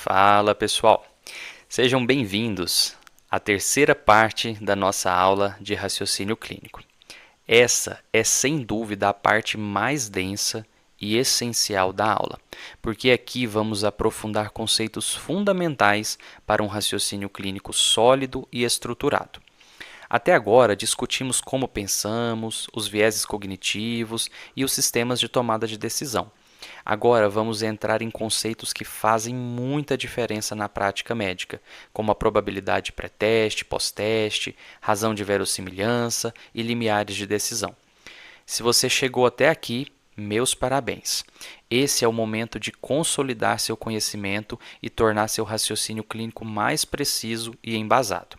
Fala pessoal, sejam bem-vindos à terceira parte da nossa aula de raciocínio clínico. Essa é sem dúvida a parte mais densa e essencial da aula, porque aqui vamos aprofundar conceitos fundamentais para um raciocínio clínico sólido e estruturado. Até agora, discutimos como pensamos, os vieses cognitivos e os sistemas de tomada de decisão. Agora vamos entrar em conceitos que fazem muita diferença na prática médica, como a probabilidade pré-teste, pós-teste, razão de verossimilhança e limiares de decisão. Se você chegou até aqui, meus parabéns. Esse é o momento de consolidar seu conhecimento e tornar seu raciocínio clínico mais preciso e embasado.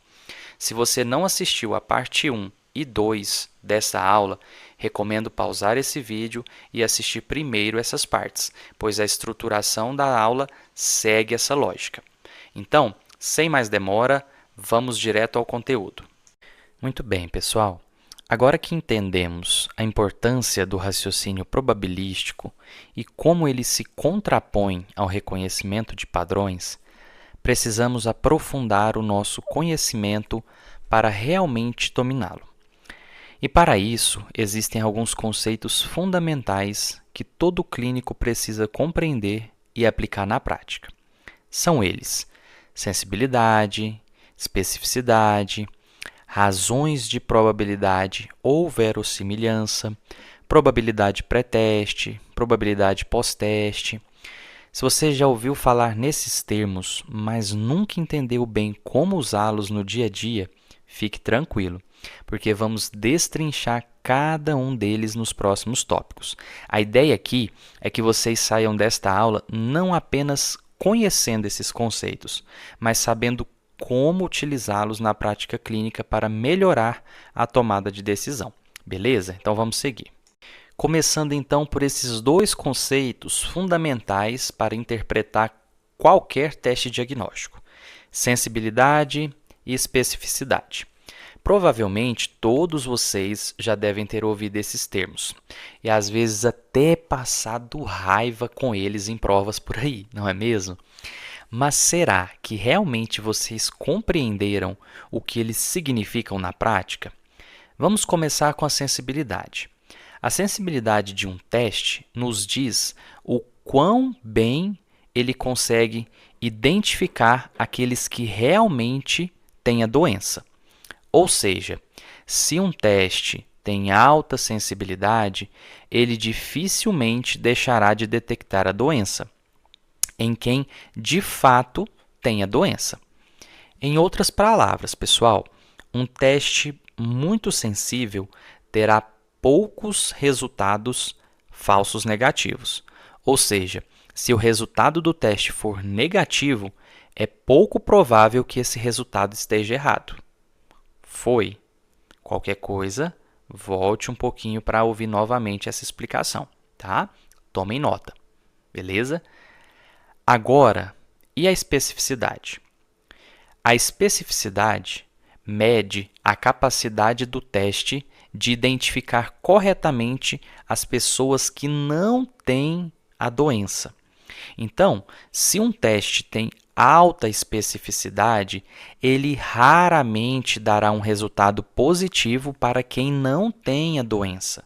Se você não assistiu a parte 1 e 2 dessa aula, recomendo pausar esse vídeo e assistir primeiro essas partes, pois a estruturação da aula segue essa lógica. Então, sem mais demora, vamos direto ao conteúdo. Muito bem, pessoal. Agora que entendemos a importância do raciocínio probabilístico e como ele se contrapõe ao reconhecimento de padrões, precisamos aprofundar o nosso conhecimento para realmente dominá-lo. E para isso, existem alguns conceitos fundamentais que todo clínico precisa compreender e aplicar na prática. São eles: sensibilidade, especificidade, razões de probabilidade ou verossimilhança, probabilidade pré-teste, probabilidade pós-teste. Se você já ouviu falar nesses termos, mas nunca entendeu bem como usá-los no dia a dia, fique tranquilo, porque vamos destrinchar cada um deles nos próximos tópicos. A ideia aqui é que vocês saiam desta aula não apenas conhecendo esses conceitos, mas sabendo como utilizá-los na prática clínica para melhorar a tomada de decisão. Beleza? Então vamos seguir. Começando então por esses dois conceitos fundamentais para interpretar qualquer teste diagnóstico: sensibilidade e especificidade. Provavelmente todos vocês já devem ter ouvido esses termos e às vezes até passado raiva com eles em provas por aí, não é mesmo? Mas será que realmente vocês compreenderam o que eles significam na prática? Vamos começar com a sensibilidade. A sensibilidade de um teste nos diz o quão bem ele consegue identificar aqueles que realmente têm a doença. Ou seja, se um teste tem alta sensibilidade, ele dificilmente deixará de detectar a doença em quem de fato tem a doença. Em outras palavras, pessoal, um teste muito sensível terá poucos resultados falsos negativos. Ou seja, se o resultado do teste for negativo, é pouco provável que esse resultado esteja errado. Foi. Qualquer coisa, volte um pouquinho para ouvir novamente essa explicação, tá? Tomem nota, beleza? Agora, e a especificidade? A especificidade mede a capacidade do teste de identificar corretamente as pessoas que não têm a doença. Então, se um teste tem alta especificidade, ele raramente dará um resultado positivo para quem não tem a doença.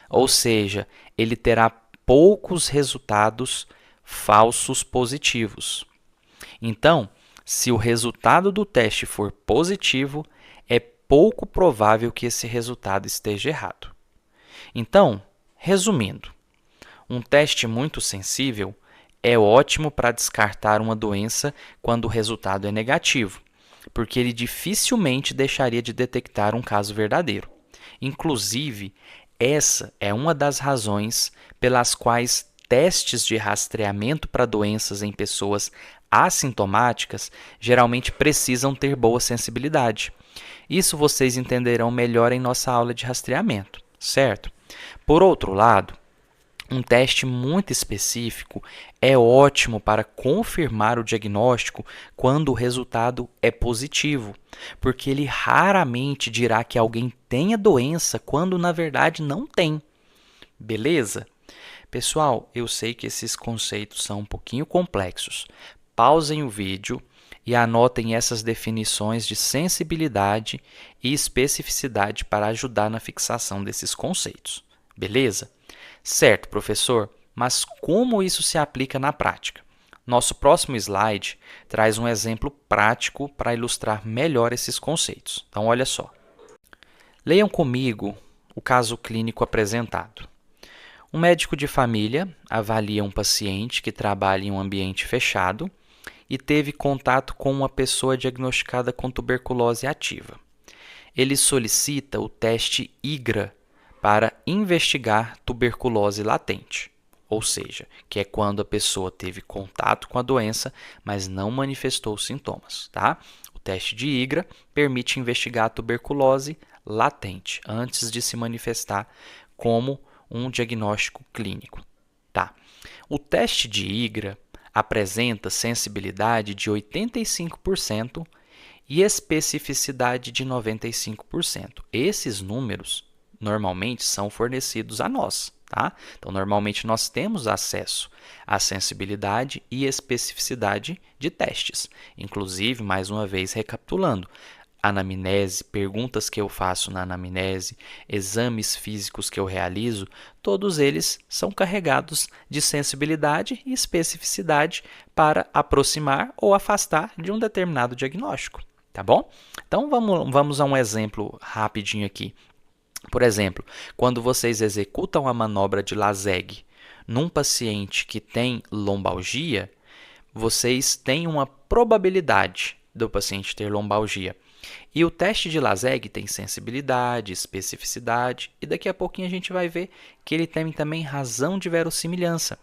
Ou seja, ele terá poucos resultados falsos positivos. Então, se o resultado do teste for positivo, é pouco provável que esse resultado esteja errado. Então, resumindo, um teste muito sensível é ótimo para descartar uma doença quando o resultado é negativo, porque ele dificilmente deixaria de detectar um caso verdadeiro. Inclusive, essa é uma das razões pelas quais testes de rastreamento para doenças em pessoas assintomáticas geralmente precisam ter boa sensibilidade. Isso vocês entenderão melhor em nossa aula de rastreamento, certo? Por outro lado, um teste muito específico é ótimo para confirmar o diagnóstico quando o resultado é positivo, porque ele raramente dirá que alguém tem a doença quando na verdade não tem. Beleza? Pessoal, eu sei que esses conceitos são um pouquinho complexos, pausem o vídeo e anotem essas definições de sensibilidade e especificidade para ajudar na fixação desses conceitos. Beleza? Certo, professor, mas como isso se aplica na prática? Nosso próximo slide traz um exemplo prático para ilustrar melhor esses conceitos. Então, olha só. Leiam comigo o caso clínico apresentado. Um médico de família avalia um paciente que trabalha em um ambiente fechado e teve contato com uma pessoa diagnosticada com tuberculose ativa. Ele solicita o teste IGRA para investigar tuberculose latente, ou seja, que é quando a pessoa teve contato com a doença, mas não manifestou sintomas, tá? O teste de IGRA permite investigar a tuberculose latente antes de se manifestar como um diagnóstico clínico, tá? O teste de IGRA apresenta sensibilidade de 85% e especificidade de 95%. Esses números normalmente são fornecidos a nós, tá? Então, normalmente nós temos acesso à sensibilidade e especificidade de testes. Inclusive, mais uma vez recapitulando, anamnese, perguntas que eu faço na anamnese, exames físicos que eu realizo, todos eles são carregados de sensibilidade e especificidade para aproximar ou afastar de um determinado diagnóstico, tá bom? Então, vamos a um exemplo rapidinho aqui. Por exemplo, quando vocês executam a manobra de Laseg num paciente que tem lombalgia, vocês têm uma probabilidade do paciente ter lombalgia. E o teste de Laseg tem sensibilidade, especificidade, e daqui a pouquinho a gente vai ver que ele tem também razão de verossimilhança,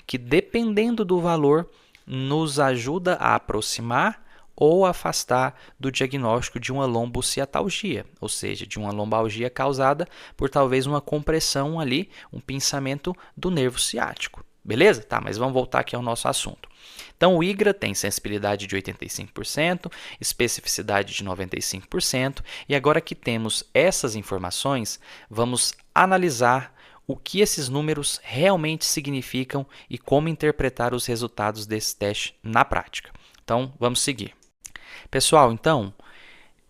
que dependendo do valor, nos ajuda a aproximar ou afastar do diagnóstico de uma lombociatalgia, ou seja, de uma lombalgia causada por talvez uma compressão ali, um pinçamento do nervo ciático. Beleza? Tá, mas vamos voltar aqui ao nosso assunto. Então, o IGRA tem sensibilidade de 85%, especificidade de 95%, e agora que temos essas informações, vamos analisar o que esses números realmente significam e como interpretar os resultados desse teste na prática. Então, vamos seguir. Pessoal, então,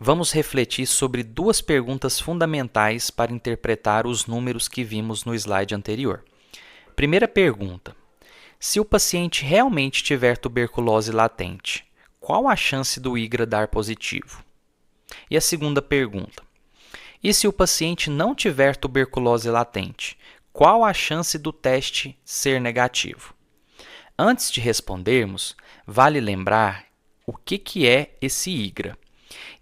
vamos refletir sobre duas perguntas fundamentais para interpretar os números que vimos no slide anterior. Primeira pergunta: se o paciente realmente tiver tuberculose latente, qual a chance do IGRA dar positivo? E a segunda pergunta: e se o paciente não tiver tuberculose latente, qual a chance do teste ser negativo? Antes de respondermos, vale lembrar o que é esse IGRA.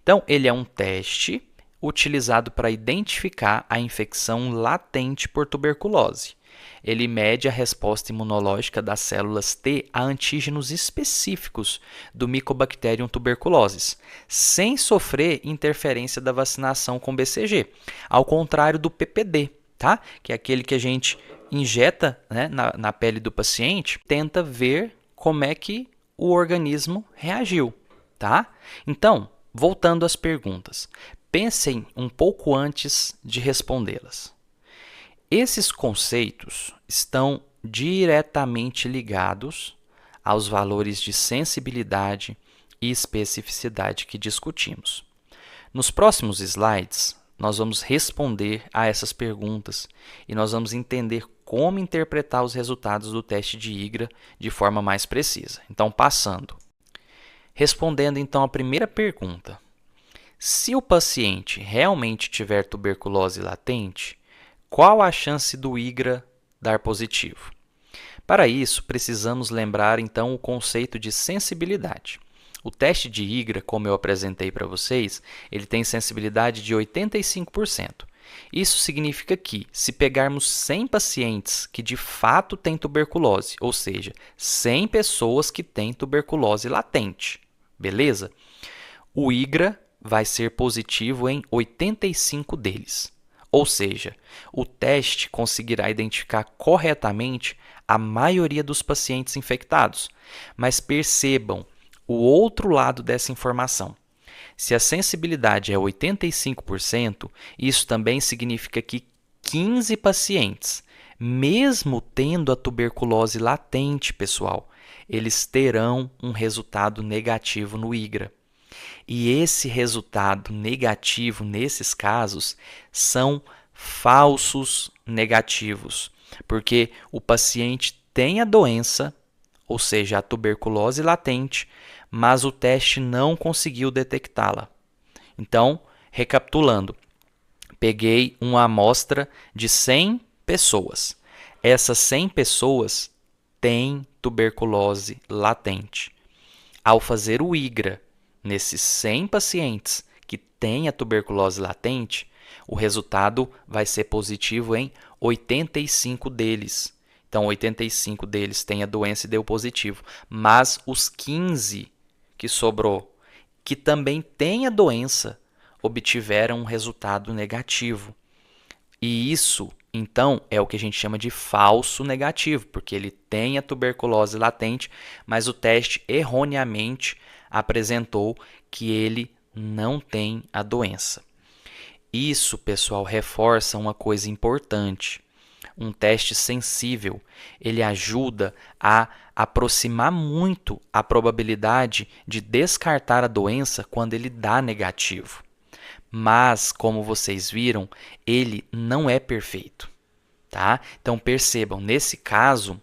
Então, ele é um teste utilizado para identificar a infecção latente por tuberculose. Ele mede a resposta imunológica das células T a antígenos específicos do Mycobacterium tuberculosis, sem sofrer interferência da vacinação com BCG, ao contrário do PPD, tá? Que é aquele que a gente injeta, né, na pele do paciente, tenta ver como é que o organismo reagiu, tá? Então, voltando às perguntas, pensem um pouco antes de respondê-las. Esses conceitos estão diretamente ligados aos valores de sensibilidade e especificidade que discutimos. Nos próximos slides, nós vamos responder a essas perguntas e nós vamos entender como interpretar os resultados do teste de IGRA de forma mais precisa. Então, passando. Respondendo então a primeira pergunta: se o paciente realmente tiver tuberculose latente, qual a chance do IGRA dar positivo? Para isso, precisamos lembrar então o conceito de sensibilidade. O teste de IGRA, como eu apresentei para vocês, ele tem sensibilidade de 85%. Isso significa que, se pegarmos 100 pacientes que de fato têm tuberculose, ou seja, 100 pessoas que têm tuberculose latente, beleza? O IGRA vai ser positivo em 85 deles. Ou seja, o teste conseguirá identificar corretamente a maioria dos pacientes infectados. Mas percebam o outro lado dessa informação. Se a sensibilidade é 85%, isso também significa que 15 pacientes, mesmo tendo a tuberculose latente, pessoal, eles terão um resultado negativo no IGRA. E esse resultado negativo, nesses casos, são falsos negativos, porque o paciente tem a doença, ou seja, a tuberculose latente, mas o teste não conseguiu detectá-la. Então, recapitulando, peguei uma amostra de 100 pessoas. Essas 100 pessoas têm tuberculose latente. Ao fazer o IGRA nesses 100 pacientes que têm a tuberculose latente, o resultado vai ser positivo em 85 deles. Então, 85 deles têm a doença e deu positivo. Mas os 15 que sobrou, que também têm a doença, obtiveram um resultado negativo. E isso, então, é o que a gente chama de falso negativo, porque ele tem a tuberculose latente, mas o teste erroneamente apresentou que ele não tem a doença. Isso, pessoal, reforça uma coisa importante. Um teste sensível, ele ajuda a aproximar muito a probabilidade de descartar a doença quando ele dá negativo. Mas, como vocês viram, ele não é perfeito, tá? Então percebam, nesse caso,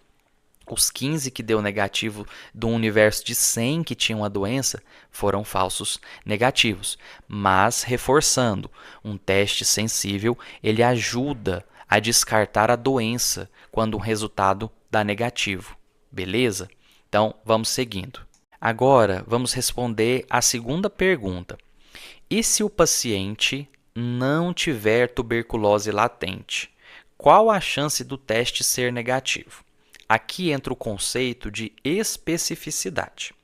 os 15 que deu negativo do universo de 100 que tinham a doença foram falsos negativos. Mas, reforçando, um teste sensível, ele ajuda a descartar a doença quando o resultado dá negativo, beleza? Então, vamos seguindo. Agora, vamos responder a segunda pergunta. E se o paciente não tiver tuberculose latente? Qual a chance do teste ser negativo? Aqui entra o conceito de especificidade.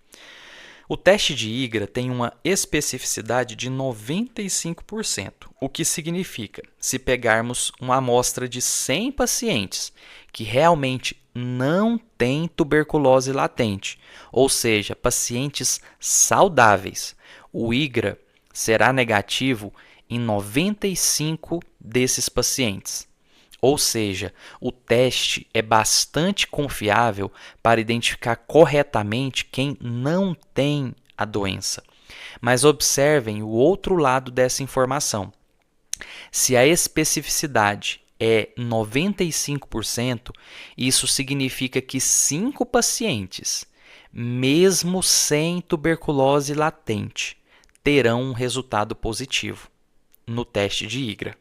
O teste de IGRA tem uma especificidade de 95%, o que significa, se pegarmos uma amostra de 100 pacientes que realmente não têm tuberculose latente, ou seja, pacientes saudáveis, o IGRA será negativo em 95 desses pacientes. Ou seja, o teste é bastante confiável para identificar corretamente quem não tem a doença. Mas observem o outro lado dessa informação. Se a especificidade é 95%, isso significa que 5 pacientes, mesmo sem tuberculose latente, terão um resultado positivo no teste de IGRA.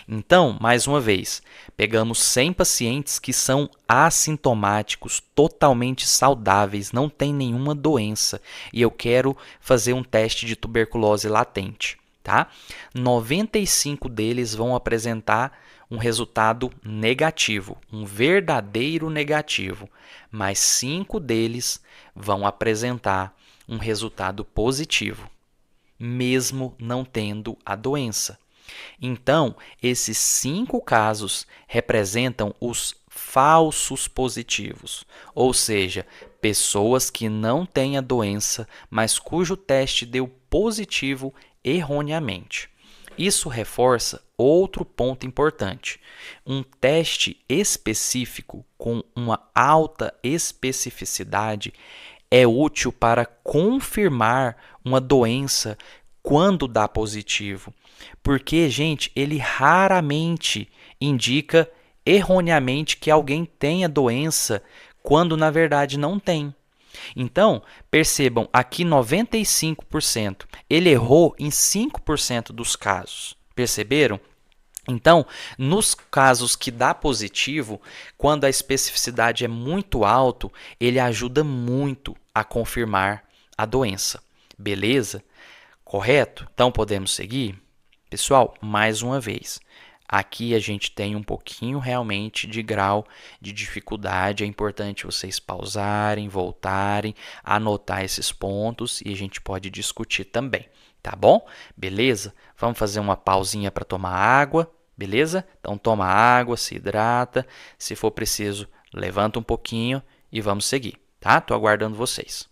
Então, mais uma vez, pegamos 100 pacientes que são assintomáticos, totalmente saudáveis, não têm nenhuma doença, e eu quero fazer um teste de tuberculose latente, tá? 95 deles vão apresentar um resultado negativo, um verdadeiro negativo, mas 5 deles vão apresentar um resultado positivo, mesmo não tendo a doença. Então, esses 5 casos representam os falsos positivos, ou seja, pessoas que não têm a doença, mas cujo teste deu positivo erroneamente. Isso reforça outro ponto importante. Um teste específico com uma alta especificidade é útil para confirmar uma doença quando dá positivo. Porque, gente, ele raramente indica erroneamente que alguém tenha doença quando na verdade não tem. Então, percebam, aqui 95%, ele errou em 5% dos casos. Perceberam? Então, nos casos que dá positivo, quando a especificidade é muito alta, ele ajuda muito a confirmar a doença. Beleza? Correto? Então, podemos seguir? Pessoal, mais uma vez, aqui a gente tem um pouquinho realmente de grau de dificuldade. É importante vocês pausarem, voltarem, anotar esses pontos e a gente pode discutir também, tá bom? Beleza? Vamos fazer uma pausinha para tomar água, beleza? Então toma água, se hidrata, se for preciso, levanta um pouquinho e vamos seguir, tá? Tô aguardando vocês.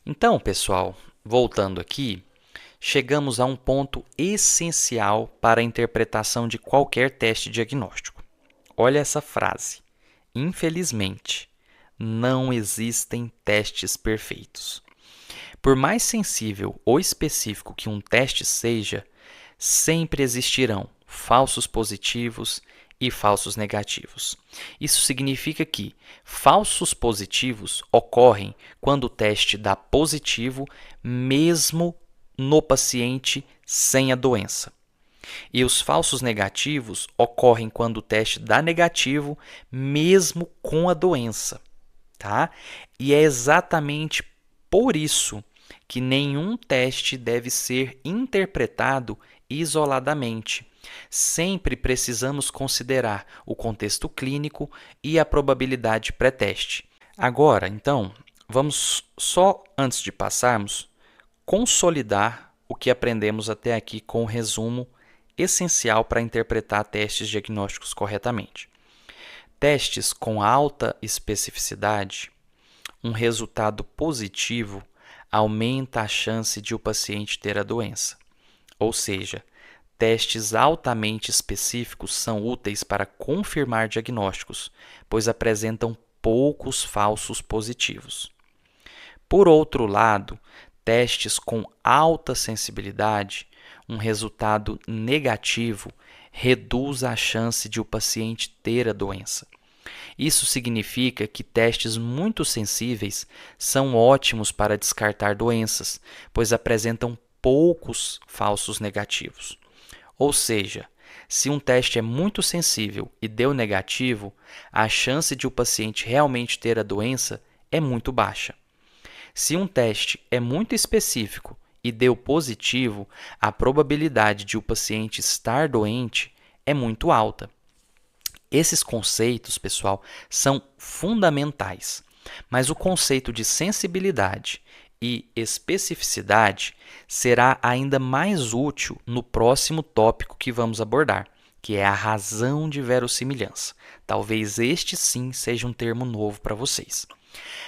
Então, pessoal, voltando aqui, chegamos a um ponto essencial para a interpretação de qualquer teste diagnóstico. Olha essa frase. Infelizmente, não existem testes perfeitos. Por mais sensível ou específico que um teste seja, sempre existirão falsos positivos e falsos negativos. Isso significa que falsos positivos ocorrem quando o teste dá positivo, mesmo no paciente sem a doença. E os falsos negativos ocorrem quando o teste dá negativo, mesmo com a doença, tá? E é exatamente por isso que nenhum teste deve ser interpretado isoladamente. Sempre precisamos considerar o contexto clínico e a probabilidade pré-teste. Agora, então, vamos só, antes de passarmos, consolidar o que aprendemos até aqui com o resumo essencial para interpretar testes diagnósticos corretamente. Testes com alta especificidade, um resultado positivo aumenta a chance de o paciente ter a doença. Ou seja, testes altamente específicos são úteis para confirmar diagnósticos, pois apresentam poucos falsos positivos. Por outro lado, testes com alta sensibilidade, um resultado negativo reduz a chance de o paciente ter a doença. Isso significa que testes muito sensíveis são ótimos para descartar doenças, pois apresentam poucos falsos negativos. Ou seja, se um teste é muito sensível e deu negativo, a chance de o paciente realmente ter a doença é muito baixa. Se um teste é muito específico e deu positivo, a probabilidade de o paciente estar doente é muito alta. Esses conceitos, pessoal, são fundamentais, mas o conceito de sensibilidade e especificidade será ainda mais útil no próximo tópico que vamos abordar, que é a razão de verossimilhança. Talvez este sim seja um termo novo para vocês.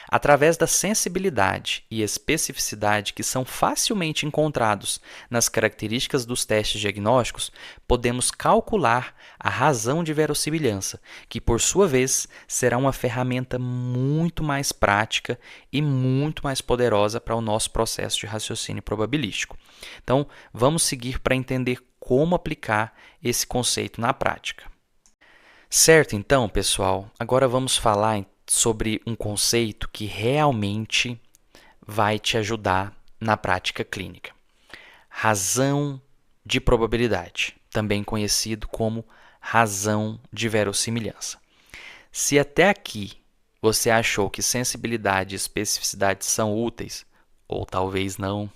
Através da sensibilidade e especificidade que são facilmente encontrados nas características dos testes diagnósticos, podemos calcular a razão de verossimilhança, que por sua vez será uma ferramenta muito mais prática e muito mais poderosa para o nosso processo de raciocínio probabilístico. Então, vamos seguir para entender como aplicar esse conceito na prática. Certo, então, pessoal, agora vamos falar sobre um conceito que realmente vai te ajudar na prática clínica. Razão de probabilidade, também conhecido como razão de verossimilhança. Se até aqui você achou que sensibilidade e especificidade são úteis, ou talvez não,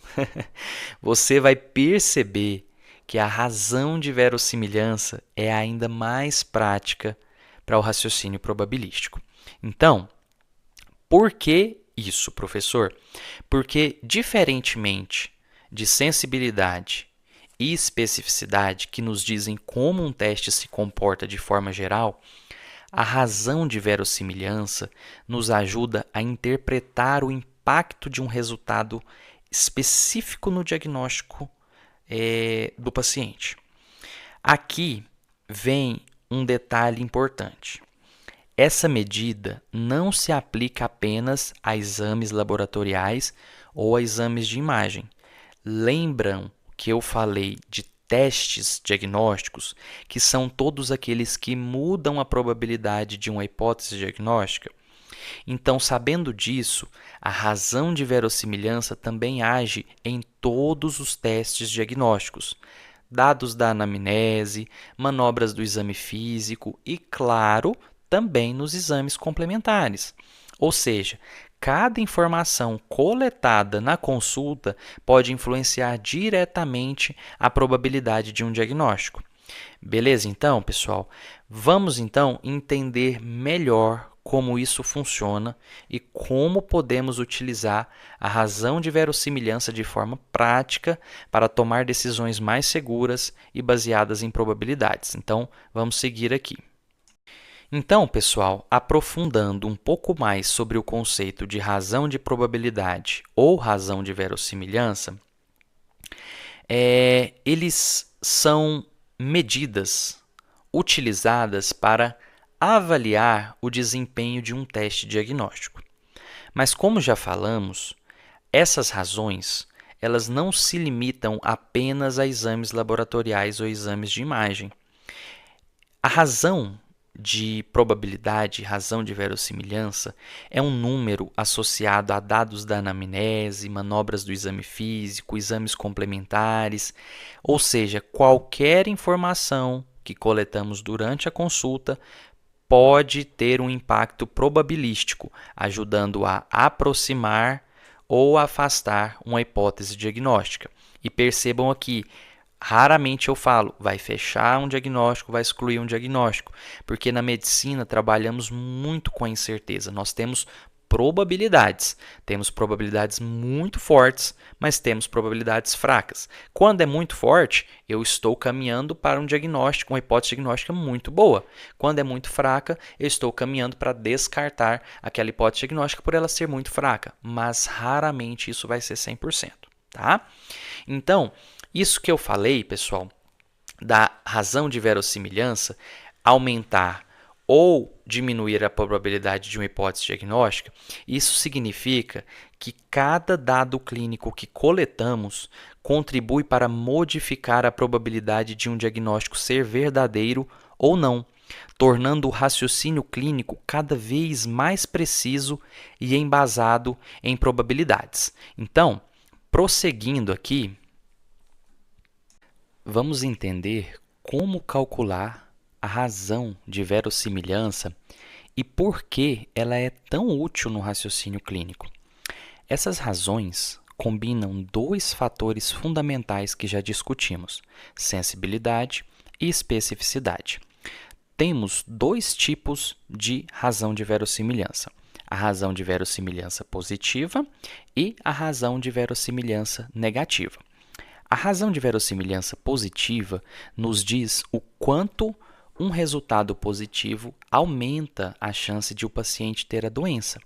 você vai perceber que a razão de verossimilhança é ainda mais prática para o raciocínio probabilístico. Então, por que isso, professor? Porque, diferentemente de sensibilidade e especificidade, que nos dizem como um teste se comporta de forma geral, a razão de verossimilhança nos ajuda a interpretar o impacto de um resultado específico no diagnóstico do paciente. Aqui vem um detalhe importante. Essa medida não se aplica apenas a exames laboratoriais ou a exames de imagem. Lembram que eu falei de testes diagnósticos, que são todos aqueles que mudam a probabilidade de uma hipótese diagnóstica? Então, sabendo disso, a razão de verossimilhança também age em todos os testes diagnósticos, dados da anamnese, manobras do exame físico e, claro, também nos exames complementares. Ou seja, cada informação coletada na consulta pode influenciar diretamente a probabilidade de um diagnóstico. Beleza, então, pessoal? Vamos então entender melhor como isso funciona e como podemos utilizar a razão de verossimilhança de forma prática para tomar decisões mais seguras e baseadas em probabilidades. Então, vamos seguir aqui. Então, pessoal, aprofundando um pouco mais sobre o conceito de razão de probabilidade ou razão de verossimilhança, eles são medidas utilizadas para avaliar o desempenho de um teste diagnóstico. Mas como já falamos, essas razões elas não se limitam apenas a exames laboratoriais ou exames de imagem. A razão de probabilidade, razão de verossimilhança, é um número associado a dados da anamnese, manobras do exame físico, exames complementares, ou seja, qualquer informação que coletamos durante a consulta pode ter um impacto probabilístico, ajudando a aproximar ou afastar uma hipótese diagnóstica. E percebam aqui, raramente eu falo, vai fechar um diagnóstico, vai excluir um diagnóstico, porque na medicina trabalhamos muito com a incerteza. Nós temos probabilidades muito fortes, mas temos probabilidades fracas. Quando é muito forte, eu estou caminhando para um diagnóstico, uma hipótese diagnóstica muito boa. Quando é muito fraca, eu estou caminhando para descartar aquela hipótese diagnóstica por ela ser muito fraca, mas raramente isso vai ser 100%, tá? Então, isso que eu falei, pessoal, da razão de verossimilhança aumentar ou diminuir a probabilidade de uma hipótese diagnóstica, isso significa que cada dado clínico que coletamos contribui para modificar a probabilidade de um diagnóstico ser verdadeiro ou não, tornando o raciocínio clínico cada vez mais preciso e embasado em probabilidades. Então, prosseguindo aqui, vamos entender como calcular a razão de verossimilhança e por que ela é tão útil no raciocínio clínico. Essas razões combinam dois fatores fundamentais que já discutimos: sensibilidade e especificidade. Temos dois tipos de razão de verossimilhança: a razão de verossimilhança positiva e a razão de verossimilhança negativa. A razão de verossimilhança positiva nos diz o quanto um resultado positivo aumenta a chance de o paciente ter a doença.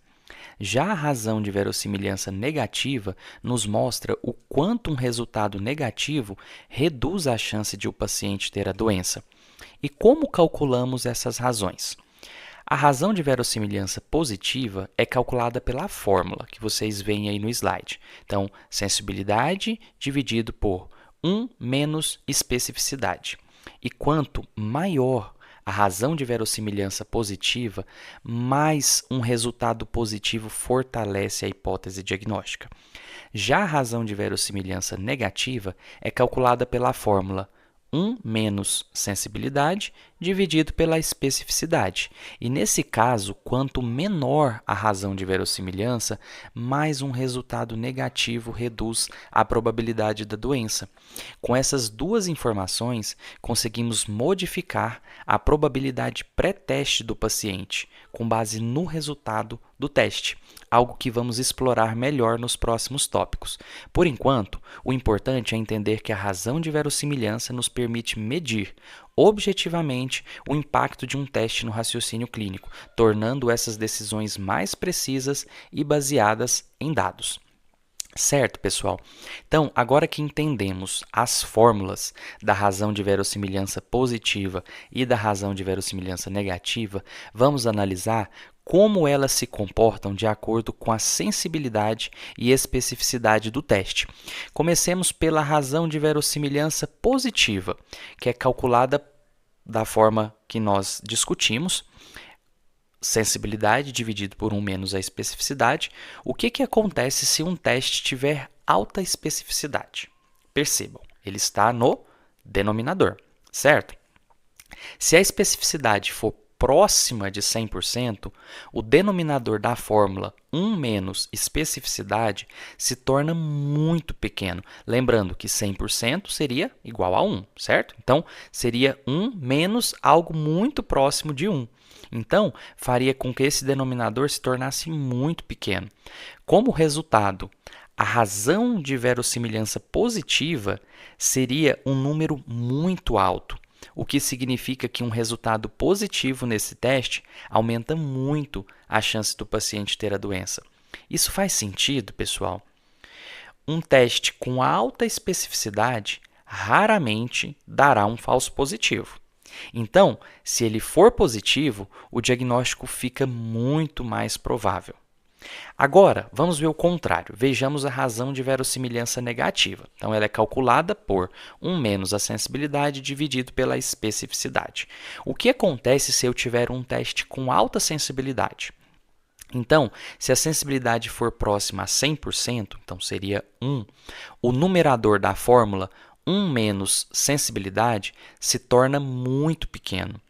Já a razão de verossimilhança negativa nos mostra o quanto um resultado negativo reduz a chance de o paciente ter a doença. E como calculamos essas razões? A razão de verossimilhança positiva é calculada pela fórmula que vocês veem aí no slide. Então, sensibilidade dividido por 1 menos especificidade. E quanto maior a razão de verossimilhança positiva, mais um resultado positivo fortalece a hipótese diagnóstica. Já a razão de verossimilhança negativa é calculada pela fórmula 1 menos sensibilidade dividido pela especificidade. E nesse caso, quanto menor a razão de verossimilhança, mais um resultado negativo reduz a probabilidade da doença. Com essas duas informações, conseguimos modificar a probabilidade pré-teste do paciente, com base no resultado do teste, algo que vamos explorar melhor nos próximos tópicos. Por enquanto, o importante é entender que a razão de verossimilhança nos permite medir objetivamente o impacto de um teste no raciocínio clínico, tornando essas decisões mais precisas e baseadas em dados. Certo, pessoal? Então, agora que entendemos as fórmulas da razão de verossimilhança positiva e da razão de verossimilhança negativa, vamos analisar como elas se comportam de acordo com a sensibilidade e especificidade do teste. Comecemos pela razão de verossimilhança positiva, que é calculada da forma que nós discutimos. Sensibilidade dividido por 1 menos a especificidade. O que acontece se um teste tiver alta especificidade? Percebam, ele está no denominador, certo? Se a especificidade for próxima de 100%, o denominador da fórmula 1 menos especificidade se torna muito pequeno. Lembrando que 100% seria igual a 1, certo? Então, seria 1 menos algo muito próximo de 1. Então, faria com que esse denominador se tornasse muito pequeno. Como resultado, a razão de verossimilhança positiva seria um número muito alto, o que significa que um resultado positivo nesse teste aumenta muito a chance do paciente ter a doença. Isso faz sentido, pessoal? Um teste com alta especificidade raramente dará um falso positivo. Então, se ele for positivo, o diagnóstico fica muito mais provável. Agora, vamos ver o contrário. Vejamos a razão de verossimilhança negativa. Então, ela é calculada por 1 menos a sensibilidade dividido pela especificidade. O que acontece se eu tiver um teste com alta sensibilidade? Então, se a sensibilidade for próxima a 100%, então seria 1, o numerador da fórmula 1 menos sensibilidade se torna muito pequeno.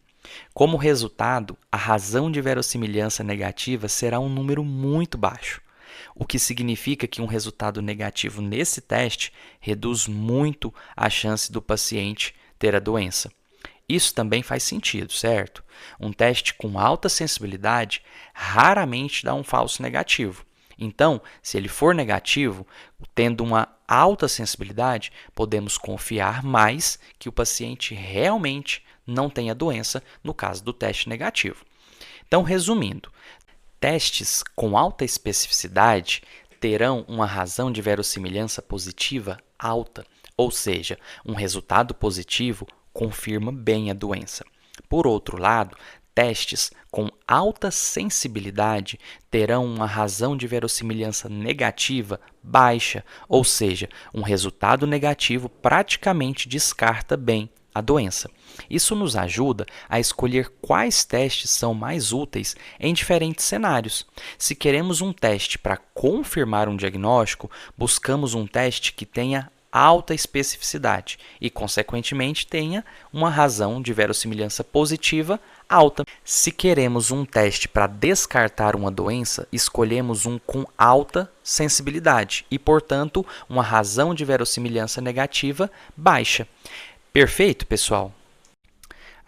Como resultado, a razão de verossimilhança negativa será um número muito baixo, o que significa que um resultado negativo nesse teste reduz muito a chance do paciente ter a doença. Isso também faz sentido, certo? Um teste com alta sensibilidade raramente dá um falso negativo. Então, se ele for negativo, tendo uma alta sensibilidade, podemos confiar mais que o paciente realmente não tenha doença no caso do teste negativo. Então, resumindo, testes com alta especificidade terão uma razão de verossimilhança positiva alta, ou seja, um resultado positivo confirma bem a doença. Por outro lado, testes com alta sensibilidade terão uma razão de verossimilhança negativa baixa, ou seja, um resultado negativo praticamente descarta bem a doença. Isso nos ajuda a escolher quais testes são mais úteis em diferentes cenários. Se queremos um teste para confirmar um diagnóstico, buscamos um teste que tenha alta especificidade e, consequentemente, tenha uma razão de verossimilhança positiva alta. Se queremos um teste para descartar uma doença, escolhemos um com alta sensibilidade e, portanto, uma razão de verossimilhança negativa baixa. Perfeito, pessoal?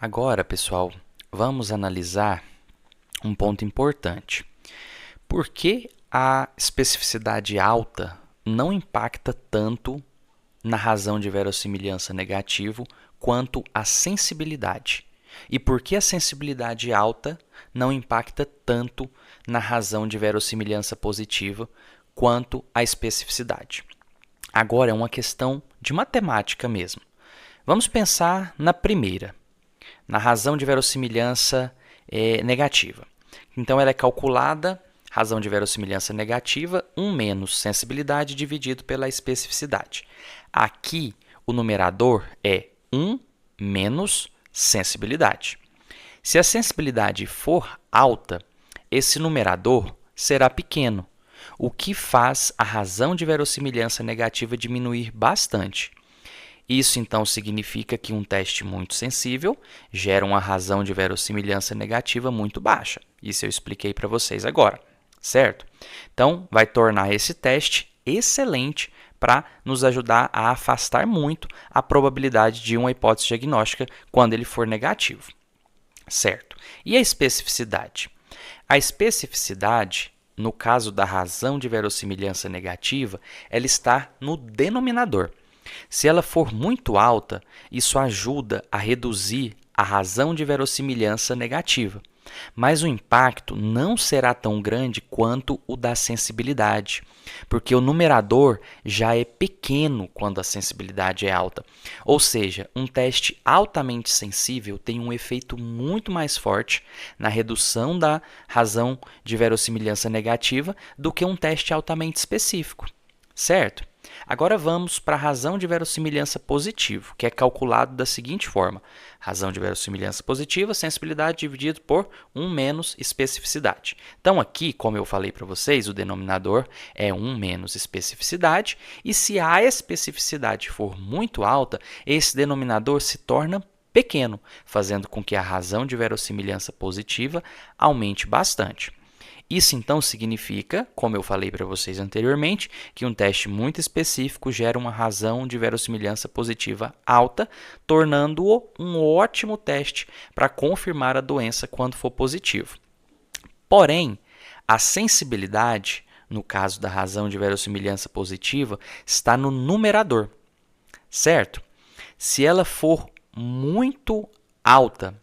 Agora, pessoal, vamos analisar um ponto importante. Por que a especificidade alta não impacta tanto na razão de verossimilhança negativo quanto a sensibilidade? E por que a sensibilidade alta não impacta tanto na razão de verossimilhança positiva quanto a especificidade? Agora é uma questão de matemática mesmo. Vamos pensar na primeira, na razão de verossimilhança negativa. Então, ela é calculada, razão de verossimilhança negativa, 1 menos sensibilidade dividido pela especificidade. Aqui, o numerador é 1 menos sensibilidade. Se a sensibilidade for alta, esse numerador será pequeno, o que faz a razão de verossimilhança negativa diminuir bastante. Isso, então, significa que um teste muito sensível gera uma razão de verossimilhança negativa muito baixa. Isso eu expliquei para vocês agora, certo? Então, vai tornar esse teste excelente para nos ajudar a afastar muito a probabilidade de uma hipótese diagnóstica quando ele for negativo, certo? E a especificidade? A especificidade, no caso da razão de verossimilhança negativa, ela está no denominador. Se ela for muito alta, isso ajuda a reduzir a razão de verossimilhança negativa, mas o impacto não será tão grande quanto o da sensibilidade, porque o numerador já é pequeno quando a sensibilidade é alta. Ou seja, um teste altamente sensível tem um efeito muito mais forte na redução da razão de verossimilhança negativa do que um teste altamente específico, certo? Agora vamos para a razão de verossimilhança positivo, que é calculado da seguinte forma. Razão de verossimilhança positiva, sensibilidade dividido por 1 menos especificidade. Então aqui, como eu falei para vocês, o denominador é 1 menos especificidade, e se a especificidade for muito alta, esse denominador se torna pequeno, fazendo com que a razão de verossimilhança positiva aumente bastante. Isso, então, significa, como eu falei para vocês anteriormente, que um teste muito específico gera uma razão de verossimilhança positiva alta, tornando-o um ótimo teste para confirmar a doença quando for positivo. Porém, a sensibilidade, no caso da razão de verossimilhança positiva, está no numerador, certo? Se ela for muito alta,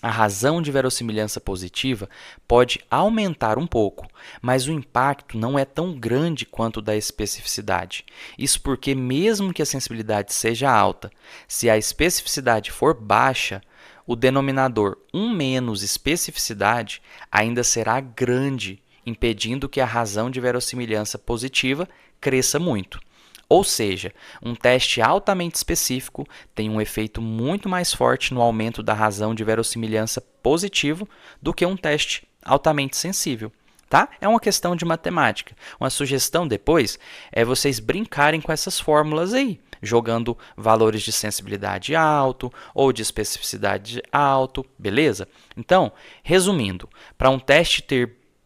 a razão de verossimilhança positiva pode aumentar um pouco, mas o impacto não é tão grande quanto o da especificidade. Isso porque, mesmo que a sensibilidade seja alta, se a especificidade for baixa, o denominador 1 menos especificidade ainda será grande, impedindo que a razão de verossimilhança positiva cresça muito. Ou seja, um teste altamente específico tem um efeito muito mais forte no aumento da razão de verossimilhança positivo do que um teste altamente sensível. Tá? É uma questão de matemática. Uma sugestão depois é vocês brincarem com essas fórmulas aí, jogando valores de sensibilidade alto ou de especificidade alto, beleza? Então, resumindo, para um teste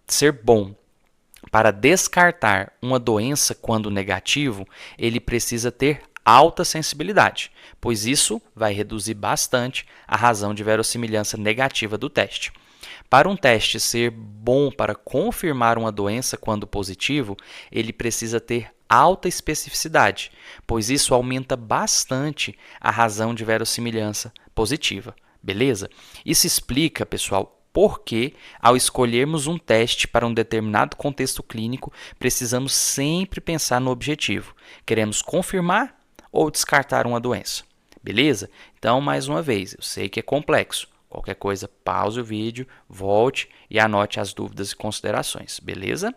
ser bom para descartar uma doença quando negativo, ele precisa ter alta sensibilidade, pois isso vai reduzir bastante a razão de verossimilhança negativa do teste. Para um teste ser bom para confirmar uma doença quando positivo, ele precisa ter alta especificidade, pois isso aumenta bastante a razão de verossimilhança positiva. Beleza? Isso explica, pessoal, por que, ao escolhermos um teste para um determinado contexto clínico, precisamos sempre pensar no objetivo. Queremos confirmar ou descartar uma doença? Beleza? Então, mais uma vez, eu sei que é complexo. Qualquer coisa, pause o vídeo, volte e anote as dúvidas e considerações, beleza?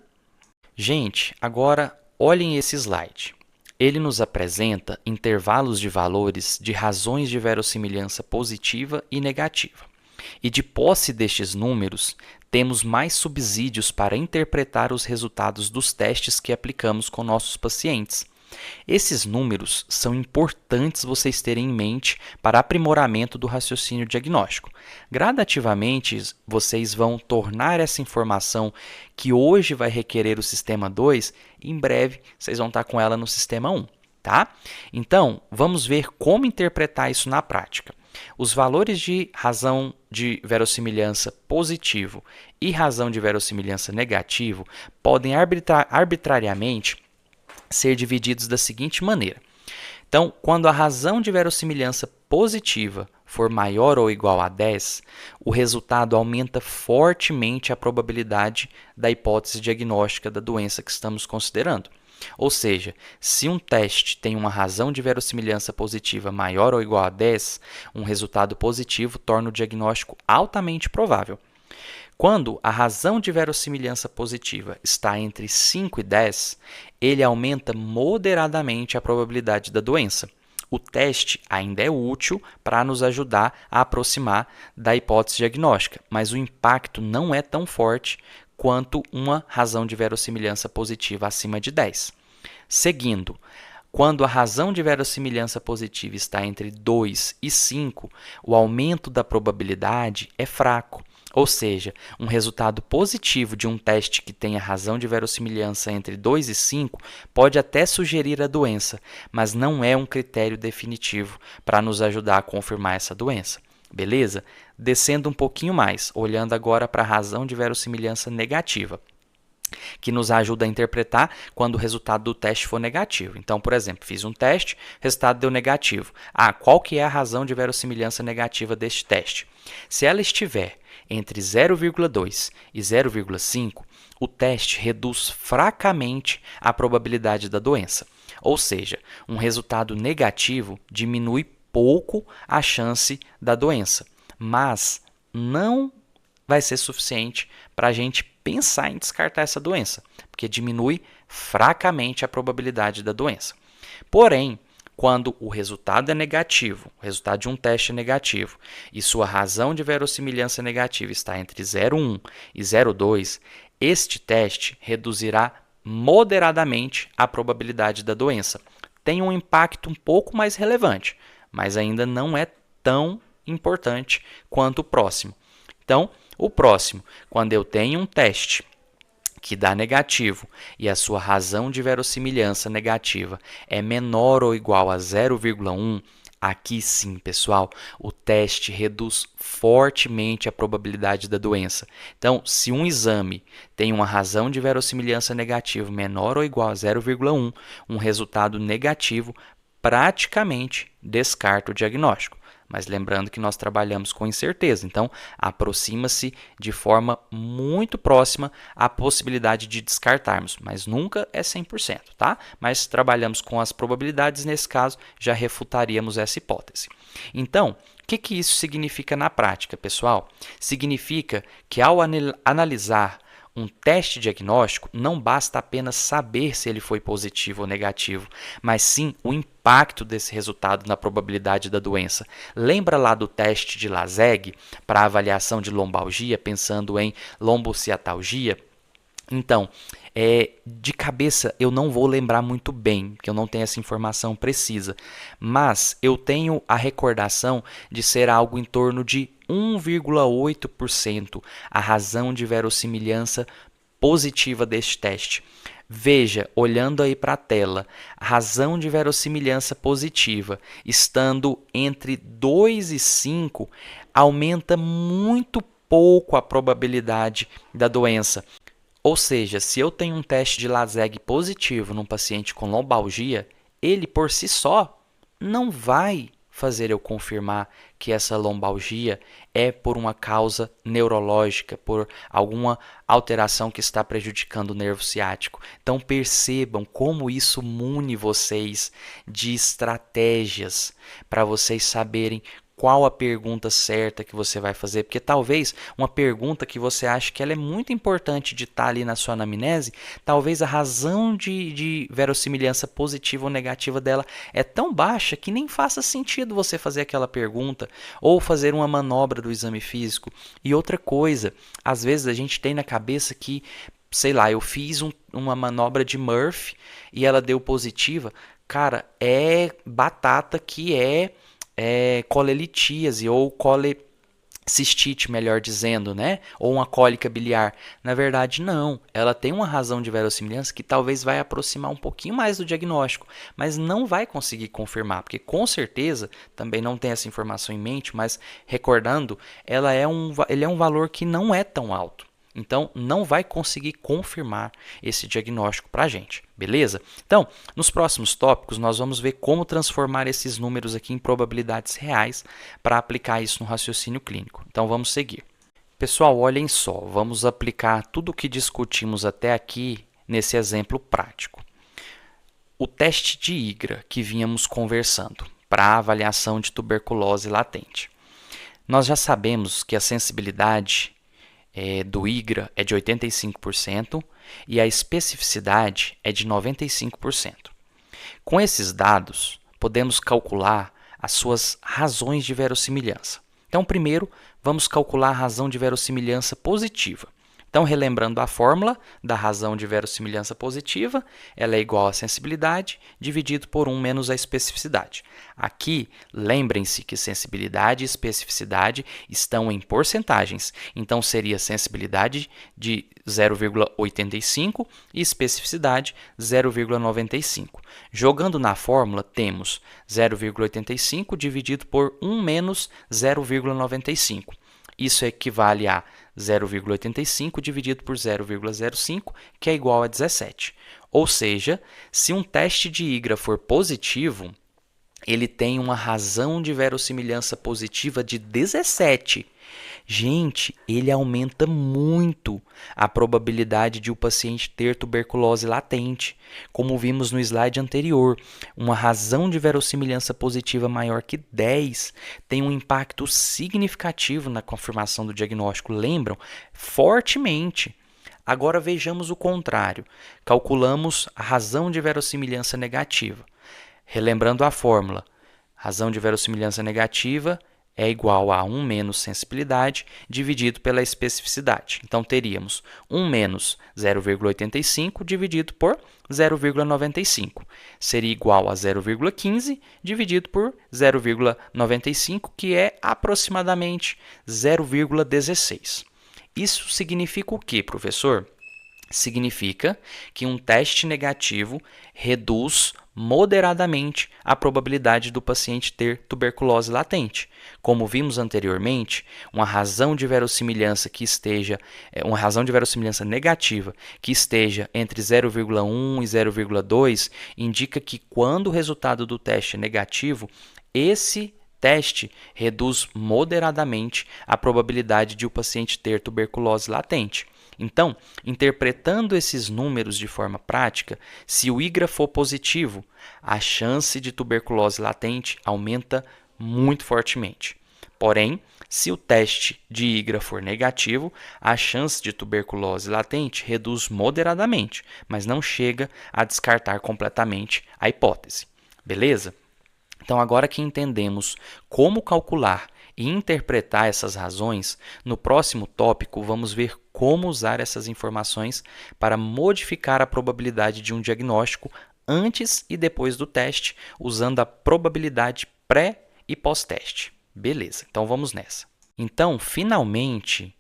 Gente, agora olhem esse slide. Ele nos apresenta intervalos de valores de razões de verossimilhança positiva e negativa. E de posse destes números, temos mais subsídios para interpretar os resultados dos testes que aplicamos com nossos pacientes. Esses números são importantes vocês terem em mente para aprimoramento do raciocínio diagnóstico. Gradativamente, vocês vão tornar essa informação que hoje vai requerer o sistema 2, em breve vocês vão estar com ela no sistema 1, tá? Então, vamos ver como interpretar isso na prática. Os valores de razão de verossimilhança positivo e razão de verossimilhança negativo podem arbitrariamente ser divididos da seguinte maneira. Então, quando a razão de verossimilhança positiva for maior ou igual a 10, o resultado aumenta fortemente a probabilidade da hipótese diagnóstica da doença que estamos considerando. Ou seja, se um teste tem uma razão de verossimilhança positiva maior ou igual a 10, um resultado positivo torna o diagnóstico altamente provável. Quando a razão de verossimilhança positiva está entre 5 e 10, ele aumenta moderadamente a probabilidade da doença. O teste ainda é útil para nos ajudar a aproximar da hipótese diagnóstica, mas o impacto não é tão forte quanto uma razão de verossimilhança positiva acima de 10. Seguindo, quando a razão de verossimilhança positiva está entre 2 e 5, o aumento da probabilidade é fraco. Ou seja, um resultado positivo de um teste que tenha razão de verossimilhança entre 2 e 5 pode até sugerir a doença, mas não é um critério definitivo para nos ajudar a confirmar essa doença. Beleza? Descendo um pouquinho mais, olhando agora para a razão de verossimilhança negativa, que nos ajuda a interpretar quando o resultado do teste for negativo. Então, por exemplo, fiz um teste, o resultado deu negativo. Qual que é a razão de verossimilhança negativa deste teste? Se ela estiver entre 0,2 e 0,5, o teste reduz fracamente a probabilidade da doença. Ou seja, um resultado negativo diminui pouco a chance da doença, mas não vai ser suficiente para a gente pensar em descartar essa doença, porque diminui fracamente a probabilidade da doença. Porém, quando o resultado é negativo, o resultado de um teste é negativo, e sua razão de verossimilhança negativa está entre 0,1 e 0,2, este teste reduzirá moderadamente a probabilidade da doença. Tem um impacto um pouco mais relevante, mas ainda não é tão importante quanto o próximo. Então, o próximo, quando eu tenho um teste que dá negativo e a sua razão de verossimilhança negativa é menor ou igual a 0,1, aqui sim, pessoal, o teste reduz fortemente a probabilidade da doença. Então, se um exame tem uma razão de verossimilhança negativa menor ou igual a 0,1, um resultado negativo praticamente descarta o diagnóstico. Mas lembrando que nós trabalhamos com incerteza, então aproxima-se de forma muito próxima à possibilidade de descartarmos, mas nunca é 100%, tá? Mas trabalhamos com as probabilidades, nesse caso já refutaríamos essa hipótese. Então, que isso significa na prática, pessoal? Significa que ao analisar um teste diagnóstico, não basta apenas saber se ele foi positivo ou negativo, mas sim o impacto desse resultado na probabilidade da doença. Lembra lá do teste de Laseg para avaliação de lombalgia, pensando em lombociatalgia? Então, de cabeça eu não vou lembrar muito bem, porque eu não tenho essa informação precisa, mas eu tenho a recordação de ser algo em torno de 1,8% a razão de verossimilhança positiva deste teste. Veja, olhando aí para a tela, a razão de verossimilhança positiva, estando entre 2 e 5, aumenta muito pouco a probabilidade da doença. Ou seja, se eu tenho um teste de Laseg positivo num paciente com lombalgia, ele por si só não vai fazer eu confirmar que essa lombalgia é por uma causa neurológica, por alguma alteração que está prejudicando o nervo ciático. Então percebam como isso mune vocês de estratégias para vocês saberem qual a pergunta certa que você vai fazer, porque talvez uma pergunta que você acha que ela é muito importante de estar ali na sua anamnese, talvez a razão de verossimilhança positiva ou negativa dela é tão baixa que nem faça sentido você fazer aquela pergunta ou fazer uma manobra do exame físico. E outra coisa, às vezes a gente tem na cabeça que, sei lá, eu fiz uma manobra de Murphy e ela deu positiva. Cara, é batata que é colelitíase ou colecistite, melhor dizendo, né? Ou uma cólica biliar. Na verdade, não. Ela tem uma razão de verossimilhança que talvez vai aproximar um pouquinho mais do diagnóstico, mas não vai conseguir confirmar, porque com certeza, também não tem essa informação em mente, mas recordando, ele é um valor que não é tão alto. Então, não vai conseguir confirmar esse diagnóstico para a gente, beleza? Então, nos próximos tópicos, nós vamos ver como transformar esses números aqui em probabilidades reais para aplicar isso no raciocínio clínico. Então, vamos seguir. Pessoal, olhem só, vamos aplicar tudo o que discutimos até aqui nesse exemplo prático. O teste de IGRA que vínhamos conversando para avaliação de tuberculose latente. Nós já sabemos que a sensibilidade do IGRA é de 85% e a especificidade é de 95%. Com esses dados, podemos calcular as suas razões de verossimilhança. Então, primeiro, vamos calcular a razão de verossimilhança positiva. Então, relembrando a fórmula da razão de verossimilhança positiva, ela é igual à sensibilidade dividido por 1 menos a especificidade. Aqui, lembrem-se que sensibilidade e especificidade estão em porcentagens. Então, seria sensibilidade de 0,85 e especificidade 0,95. Jogando na fórmula, temos 0,85 dividido por 1 menos 0,95. Isso equivale a 0,85 dividido por 0,05, que é igual a 17. Ou seja, se um teste de IGRA for positivo, ele tem uma razão de verossimilhança positiva de 17. Gente, ele aumenta muito a probabilidade de o paciente ter tuberculose latente. Como vimos no slide anterior, uma razão de verossimilhança positiva maior que 10 tem um impacto significativo na confirmação do diagnóstico. Lembram? Fortemente. Agora vejamos o contrário. Calculamos a razão de verossimilhança negativa. Relembrando a fórmula, razão de verossimilhança negativa é igual a 1 menos sensibilidade dividido pela especificidade. Então, teríamos 1 menos 0,85 dividido por 0,95. Seria igual a 0,15 dividido por 0,95, que é aproximadamente 0,16. Isso significa o quê, professor? Significa que um teste negativo reduz moderadamente a probabilidade do paciente ter tuberculose latente. Como vimos anteriormente, uma razão de verossimilhança negativa que esteja entre 0,1 e 0,2 indica que quando o resultado do teste é negativo, esse teste reduz moderadamente a probabilidade de o paciente ter tuberculose latente. Então, interpretando esses números de forma prática, se o IGRA for positivo, a chance de tuberculose latente aumenta muito fortemente. Porém, se o teste de IGRA for negativo, a chance de tuberculose latente reduz moderadamente, mas não chega a descartar completamente a hipótese. Beleza? Então, agora que entendemos como calcular e interpretar essas razões, no próximo tópico vamos ver como usar essas informações para modificar a probabilidade de um diagnóstico antes e depois do teste, usando a probabilidade pré e pós-teste. Beleza, então vamos nessa. Então, finalmente,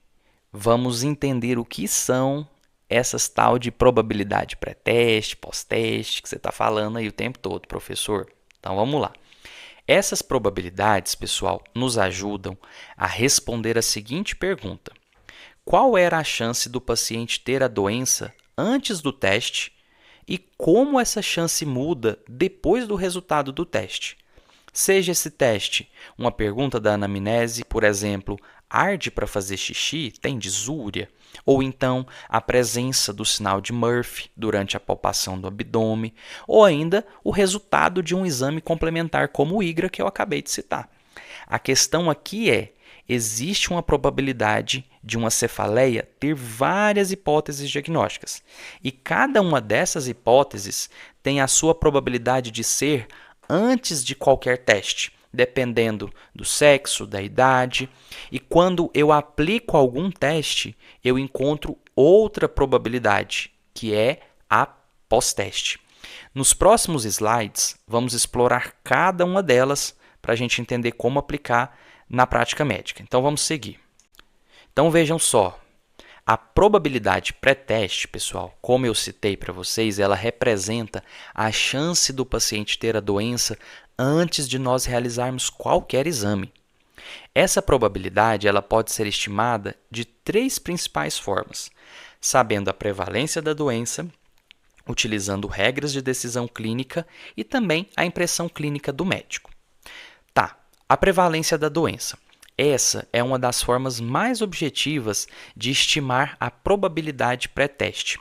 vamos entender o que são essas tal de probabilidade pré-teste, pós-teste, que você está falando aí o tempo todo, professor. Então, vamos lá. Essas probabilidades, pessoal, nos ajudam a responder a seguinte pergunta: qual era a chance do paciente ter a doença antes do teste e como essa chance muda depois do resultado do teste? Seja esse teste uma pergunta da anamnese, por exemplo, arde para fazer xixi? Tem disúria? Ou então a presença do sinal de Murphy durante a palpação do abdômen, ou ainda o resultado de um exame complementar como o IGRA que eu acabei de citar. A questão aqui é: existe uma probabilidade de uma cefaleia ter várias hipóteses diagnósticas, e cada uma dessas hipóteses tem a sua probabilidade de ser antes de qualquer teste, dependendo do sexo, da idade. E quando eu aplico algum teste, eu encontro outra probabilidade, que é a pós-teste. Nos próximos slides, vamos explorar cada uma delas para a gente entender como aplicar na prática médica. Então, vamos seguir. Então, vejam só. A probabilidade pré-teste, pessoal, como eu citei para vocês, ela representa a chance do paciente ter a doença antes de nós realizarmos qualquer exame. Essa probabilidade ela pode ser estimada de 3 principais formas: sabendo a prevalência da doença, utilizando regras de decisão clínica e também a impressão clínica do médico. Tá, a prevalência da doença. Essa é uma das formas mais objetivas de estimar a probabilidade pré-teste.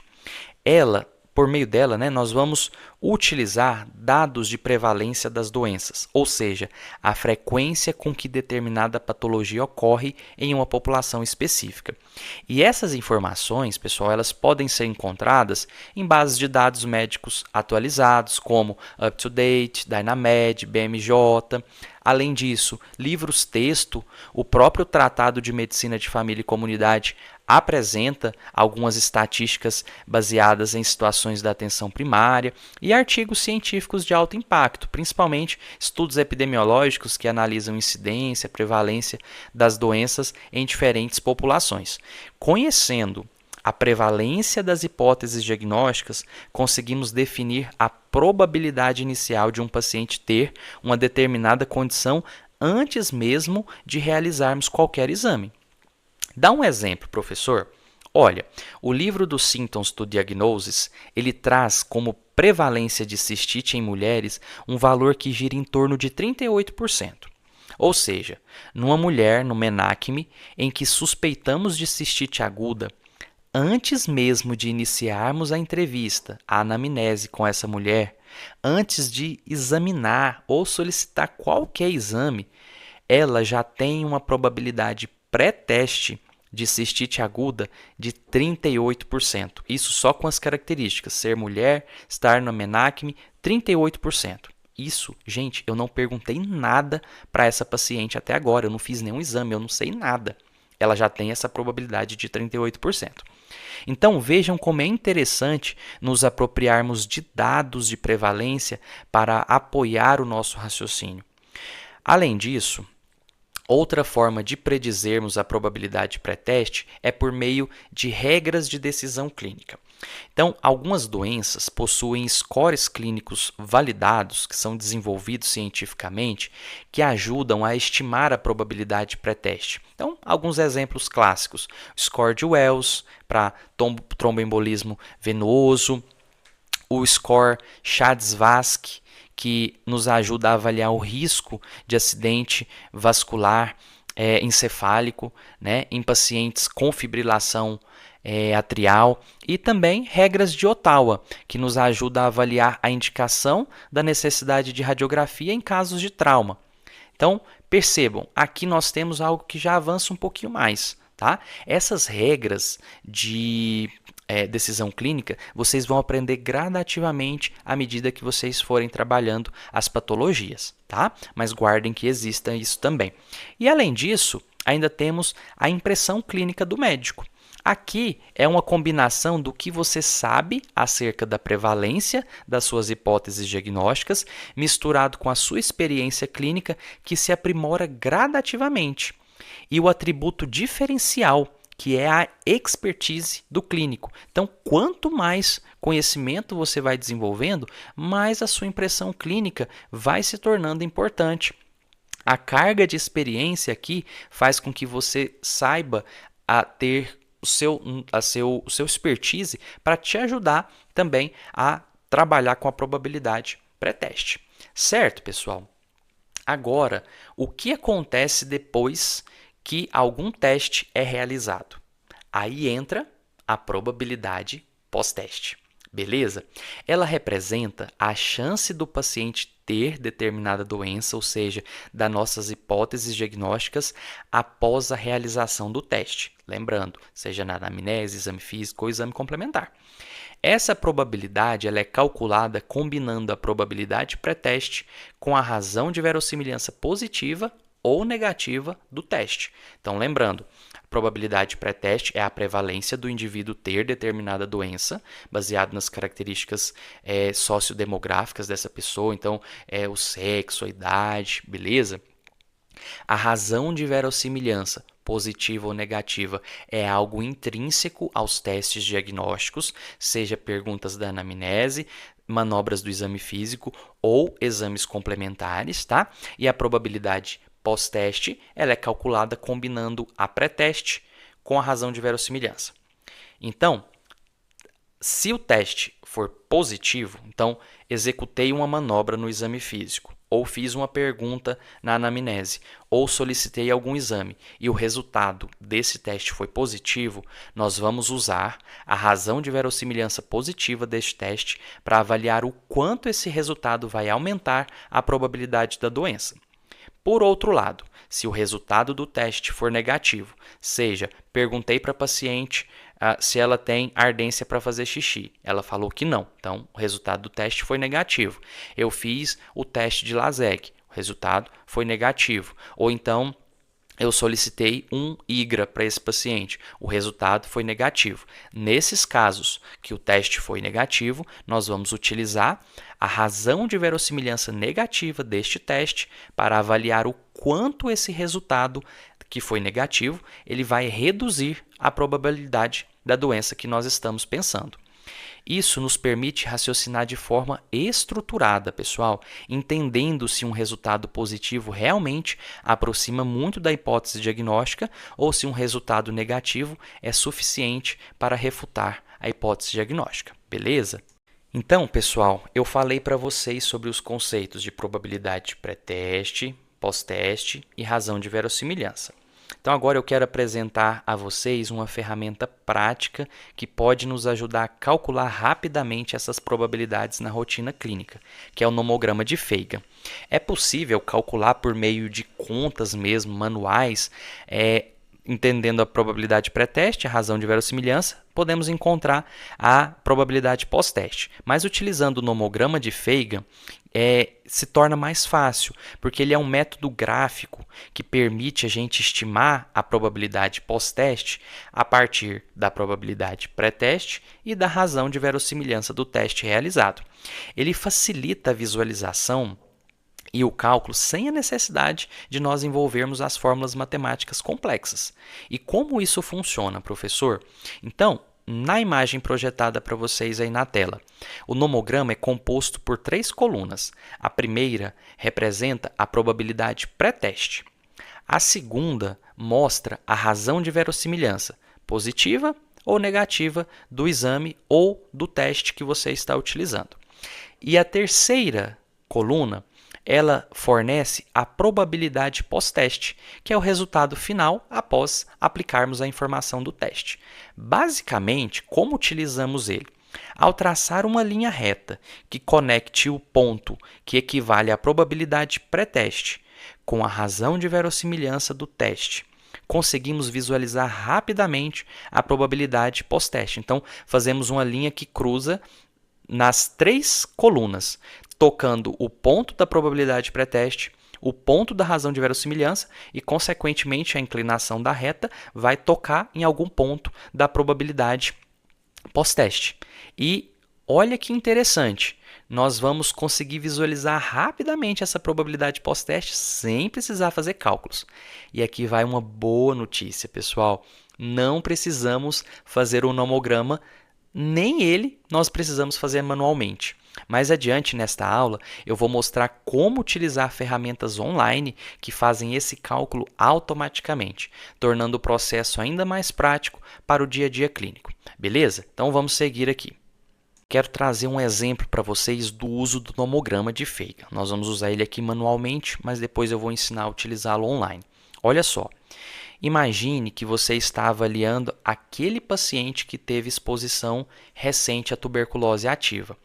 Por meio dela, nós vamos utilizar dados de prevalência das doenças, ou seja, a frequência com que determinada patologia ocorre em uma população específica. E essas informações, pessoal, elas podem ser encontradas em bases de dados médicos atualizados, como UpToDate, Dynamed, BMJ. Além disso, livros-texto, o próprio Tratado de Medicina de Família e Comunidade apresenta algumas estatísticas baseadas em situações da atenção primária e artigos científicos de alto impacto, principalmente estudos epidemiológicos que analisam incidência, prevalência das doenças em diferentes populações. Conhecendo a prevalência das hipóteses diagnósticas, conseguimos definir a probabilidade inicial de um paciente ter uma determinada condição antes mesmo de realizarmos qualquer exame. Dá um exemplo, professor. Olha, o livro dos Symptoms to Diagnosis, ele traz como prevalência de cistite em mulheres um valor que gira em torno de 38%. Ou seja, numa mulher, no MENACME, em que suspeitamos de cistite aguda, antes mesmo de iniciarmos a entrevista, a anamnese com essa mulher, antes de examinar ou solicitar qualquer exame, ela já tem uma probabilidade pré-teste de cistite aguda de 38%. Isso só com as características: ser mulher, estar no MENACME, 38%. Isso, gente, eu não perguntei nada para essa paciente até agora, eu não fiz nenhum exame, eu não sei nada. Ela já tem essa probabilidade de 38%. Então, vejam como é interessante nos apropriarmos de dados de prevalência para apoiar o nosso raciocínio. Além disso, outra forma de predizermos a probabilidade pré-teste é por meio de regras de decisão clínica. Então, algumas doenças possuem scores clínicos validados, que são desenvolvidos cientificamente, que ajudam a estimar a probabilidade pré-teste. Então, alguns exemplos clássicos: o score de Wells para tromboembolismo venoso, o score Chades-Vasque, que nos ajuda a avaliar o risco de acidente vascular encefálico, em pacientes com fibrilação atrial, e também regras de Ottawa, que nos ajuda a avaliar a indicação da necessidade de radiografia em casos de trauma. Então, percebam, aqui nós temos algo que já avança um pouquinho mais. Tá? Essas regras de decisão clínica, vocês vão aprender gradativamente à medida que vocês forem trabalhando as patologias, tá? Mas guardem que exista isso também. E além disso, ainda temos a impressão clínica do médico. Aqui é uma combinação do que você sabe acerca da prevalência das suas hipóteses diagnósticas, misturado com a sua experiência clínica, que se aprimora gradativamente. E o atributo diferencial, que é a expertise do clínico. Então, quanto mais conhecimento você vai desenvolvendo, mais a sua impressão clínica vai se tornando importante. A carga de experiência aqui faz com que você saiba a ter o seu expertise para te ajudar também a trabalhar com a probabilidade pré-teste. Certo, pessoal? Agora, o que acontece depois que algum teste é realizado? Aí entra a probabilidade pós-teste. Beleza? Ela representa a chance do paciente ter determinada doença, ou seja, das nossas hipóteses diagnósticas após a realização do teste. Lembrando, seja na anamnese, exame físico ou exame complementar. Essa probabilidade ela é calculada combinando a probabilidade pré-teste com a razão de verossimilhança positiva ou negativa do teste. Então, lembrando, a probabilidade pré-teste é a prevalência do indivíduo ter determinada doença, baseado nas características sociodemográficas dessa pessoa, então, o sexo, a idade, beleza? A razão de verossimilhança, positiva ou negativa, é algo intrínseco aos testes diagnósticos, seja perguntas da anamnese, manobras do exame físico ou exames complementares, tá? E a probabilidade pós-teste, ela é calculada combinando a pré-teste com a razão de verossimilhança. Então, se o teste for positivo, então executei uma manobra no exame físico, ou fiz uma pergunta na anamnese, ou solicitei algum exame, e o resultado desse teste foi positivo, nós vamos usar a razão de verossimilhança positiva deste teste para avaliar o quanto esse resultado vai aumentar a probabilidade da doença. Por outro lado, se o resultado do teste for negativo, seja, perguntei para a paciente se ela tem ardência para fazer xixi, ela falou que não, então o resultado do teste foi negativo. Eu fiz o teste de Laseg, o resultado foi negativo. Ou então, eu solicitei um IGRA para esse paciente, o resultado foi negativo. Nesses casos que o teste foi negativo, nós vamos utilizar a razão de verossimilhança negativa deste teste para avaliar o quanto esse resultado que foi negativo, ele vai reduzir a probabilidade da doença que nós estamos pensando. Isso nos permite raciocinar de forma estruturada, pessoal, entendendo se um resultado positivo realmente aproxima muito da hipótese diagnóstica ou se um resultado negativo é suficiente para refutar a hipótese diagnóstica, beleza? Então, pessoal, eu falei para vocês sobre os conceitos de probabilidade pré-teste, pós-teste e razão de verossimilhança. Então, agora eu quero apresentar a vocês uma ferramenta prática que pode nos ajudar a calcular rapidamente essas probabilidades na rotina clínica, que é o nomograma de Feiga. É possível calcular por meio de contas mesmo, manuais, entendendo a probabilidade pré-teste, a razão de verossimilhança, podemos encontrar a probabilidade pós-teste. Mas utilizando o nomograma de Feiga, se torna mais fácil, porque ele é um método gráfico que permite a gente estimar a probabilidade pós-teste a partir da probabilidade pré-teste e da razão de verossimilhança do teste realizado. Ele facilita a visualização e o cálculo sem a necessidade de nós envolvermos as fórmulas matemáticas complexas. E como isso funciona, professor? Então, na imagem projetada para vocês aí na tela, o nomograma é composto por 3 colunas. A primeira representa a probabilidade pré-teste. A segunda mostra a razão de verossimilhança, positiva ou negativa, do exame ou do teste que você está utilizando. E a terceira coluna, ela fornece a probabilidade pós-teste, que é o resultado final após aplicarmos a informação do teste. Basicamente, como utilizamos ele? Ao traçar uma linha reta que conecte o ponto que equivale à probabilidade pré-teste com a razão de verossimilhança do teste, conseguimos visualizar rapidamente a probabilidade pós-teste. Então, fazemos uma linha que cruza nas 3 colunas, tocando o ponto da probabilidade pré-teste, o ponto da razão de verossimilhança e, consequentemente, a inclinação da reta vai tocar em algum ponto da probabilidade pós-teste. E olha que interessante, nós vamos conseguir visualizar rapidamente essa probabilidade pós-teste sem precisar fazer cálculos. E aqui vai uma boa notícia, pessoal. Não precisamos fazer o nomograma, nem ele nós precisamos fazer manualmente. Mais adiante nesta aula, eu vou mostrar como utilizar ferramentas online que fazem esse cálculo automaticamente, tornando o processo ainda mais prático para o dia a dia clínico. Beleza? Então vamos seguir aqui. Quero trazer um exemplo para vocês do uso do nomograma de Fagan. Nós vamos usar ele aqui manualmente, mas depois eu vou ensinar a utilizá-lo online. Olha só. Imagine que você está avaliando aquele paciente que teve exposição recente à tuberculose ativa.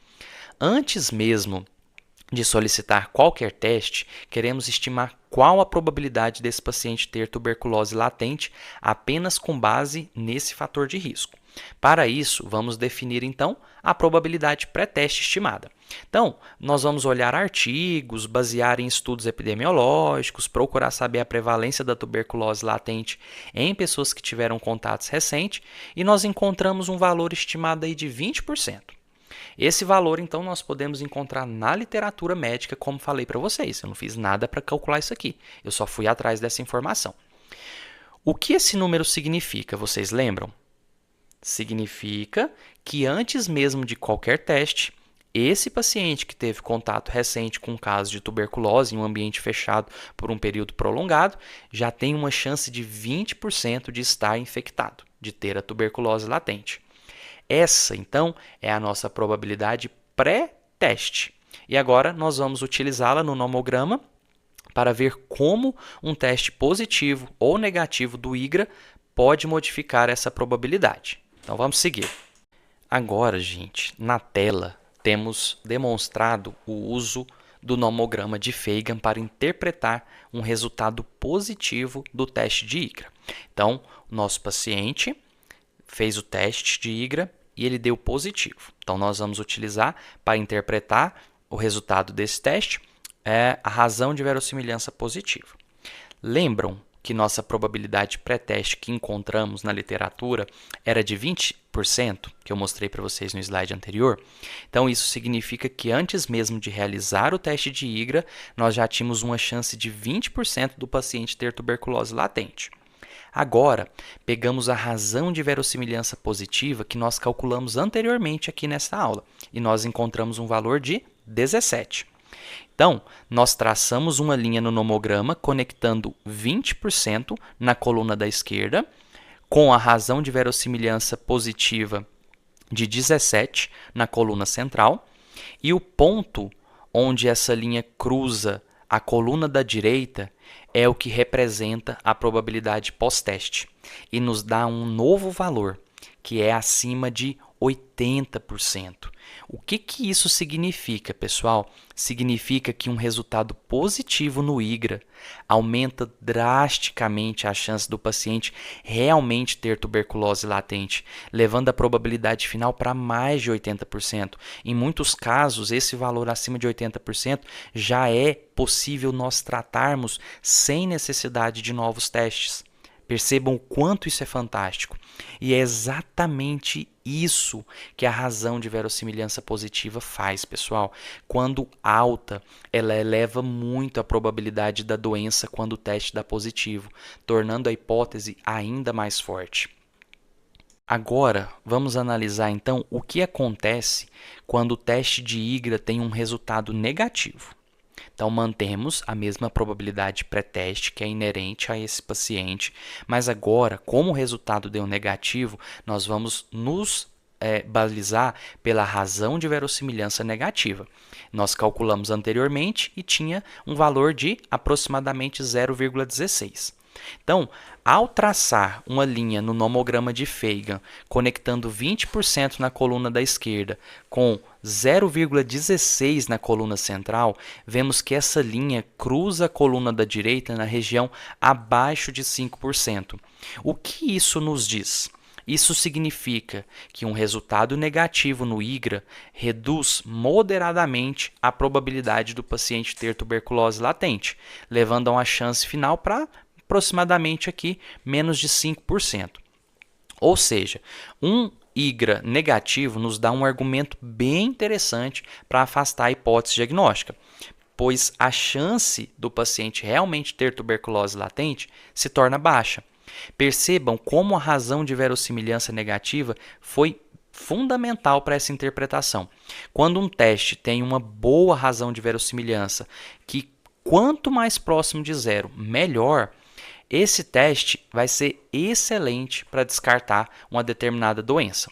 Antes mesmo de solicitar qualquer teste, queremos estimar qual a probabilidade desse paciente ter tuberculose latente apenas com base nesse fator de risco. Para isso, vamos definir então a probabilidade pré-teste estimada. Então, nós vamos olhar artigos, basear em estudos epidemiológicos, procurar saber a prevalência da tuberculose latente em pessoas que tiveram contatos recentes e nós encontramos um valor estimado aí de 20%. Esse valor, então, nós podemos encontrar na literatura médica, como falei para vocês. Eu não fiz nada para calcular isso aqui, eu só fui atrás dessa informação. O que esse número significa, vocês lembram? Significa que antes mesmo de qualquer teste, esse paciente que teve contato recente com um caso de tuberculose em um ambiente fechado por um período prolongado, já tem uma chance de 20% de estar infectado, de ter a tuberculose latente. Essa, então, é a nossa probabilidade pré-teste. E agora nós vamos utilizá-la no nomograma para ver como um teste positivo ou negativo do IGRA pode modificar essa probabilidade. Então vamos seguir. Agora, gente, na tela temos demonstrado o uso do nomograma de Fagan para interpretar um resultado positivo do teste de IGRA. Então, o nosso paciente fez o teste de IGRA e ele deu positivo. Então, nós vamos utilizar para interpretar o resultado desse teste a razão de verossimilhança positiva. Lembram que nossa probabilidade pré-teste que encontramos na literatura era de 20%, que eu mostrei para vocês no slide anterior? Então, isso significa que antes mesmo de realizar o teste de IGRA, nós já tínhamos uma chance de 20% do paciente ter tuberculose latente. Agora, pegamos a razão de verossimilhança positiva que nós calculamos anteriormente aqui nessa aula e nós encontramos um valor de 17. Então, nós traçamos uma linha no nomograma conectando 20% na coluna da esquerda com a razão de verossimilhança positiva de 17 na coluna central e o ponto onde essa linha cruza a coluna da direita é o que representa a probabilidade pós-teste e nos dá um novo valor, que é acima de 80%. O que isso significa, pessoal? Significa que um resultado positivo no IGRA aumenta drasticamente a chance do paciente realmente ter tuberculose latente, levando a probabilidade final para mais de 80%. Em muitos casos, esse valor acima de 80% já é possível nós tratarmos sem necessidade de novos testes. Percebam o quanto isso é fantástico. E é exatamente isso que a razão de verossimilhança positiva faz, pessoal. Quando alta, ela eleva muito a probabilidade da doença quando o teste dá positivo, tornando a hipótese ainda mais forte. Agora, vamos analisar então o que acontece quando o teste de IGRA tem um resultado negativo. Então, mantemos a mesma probabilidade pré-teste que é inerente a esse paciente, mas agora, como o resultado deu negativo, nós vamos nos balizar pela razão de verossimilhança negativa. Nós calculamos anteriormente e tinha um valor de aproximadamente 0,16. Então, ao traçar uma linha no nomograma de Feigen, conectando 20% na coluna da esquerda com 0,16 na coluna central, vemos que essa linha cruza a coluna da direita na região abaixo de 5%. O que isso nos diz? Isso significa que um resultado negativo no IGRA reduz moderadamente a probabilidade do paciente ter tuberculose latente, levando a uma chance final para aproximadamente aqui menos de 5%. Ou seja, um IGRA negativo nos dá um argumento bem interessante para afastar a hipótese diagnóstica, pois a chance do paciente realmente ter tuberculose latente se torna baixa. Percebam como a razão de verossimilhança negativa foi fundamental para essa interpretação. Quando um teste tem uma boa razão de verossimilhança, que quanto mais próximo de zero, melhor, esse teste vai ser excelente para descartar uma determinada doença.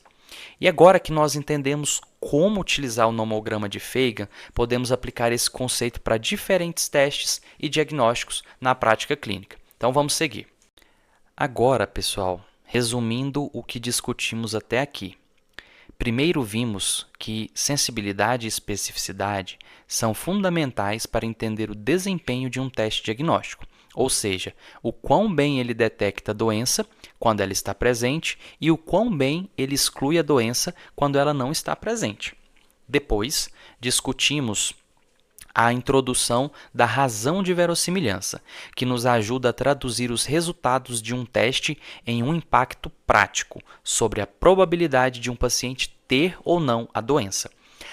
E agora que nós entendemos como utilizar o nomograma de Feigen, podemos aplicar esse conceito para diferentes testes e diagnósticos na prática clínica. Então vamos seguir. Agora, pessoal, resumindo o que discutimos até aqui. Primeiro vimos que sensibilidade e especificidade são fundamentais para entender o desempenho de um teste diagnóstico, ou seja, o quão bem ele detecta a doença quando ela está presente e o quão bem ele exclui a doença quando ela não está presente. Depois, discutimos a introdução da razão de verossimilhança, que nos ajuda a traduzir os resultados de um teste em um impacto prático sobre a probabilidade de um paciente ter ou não a doença.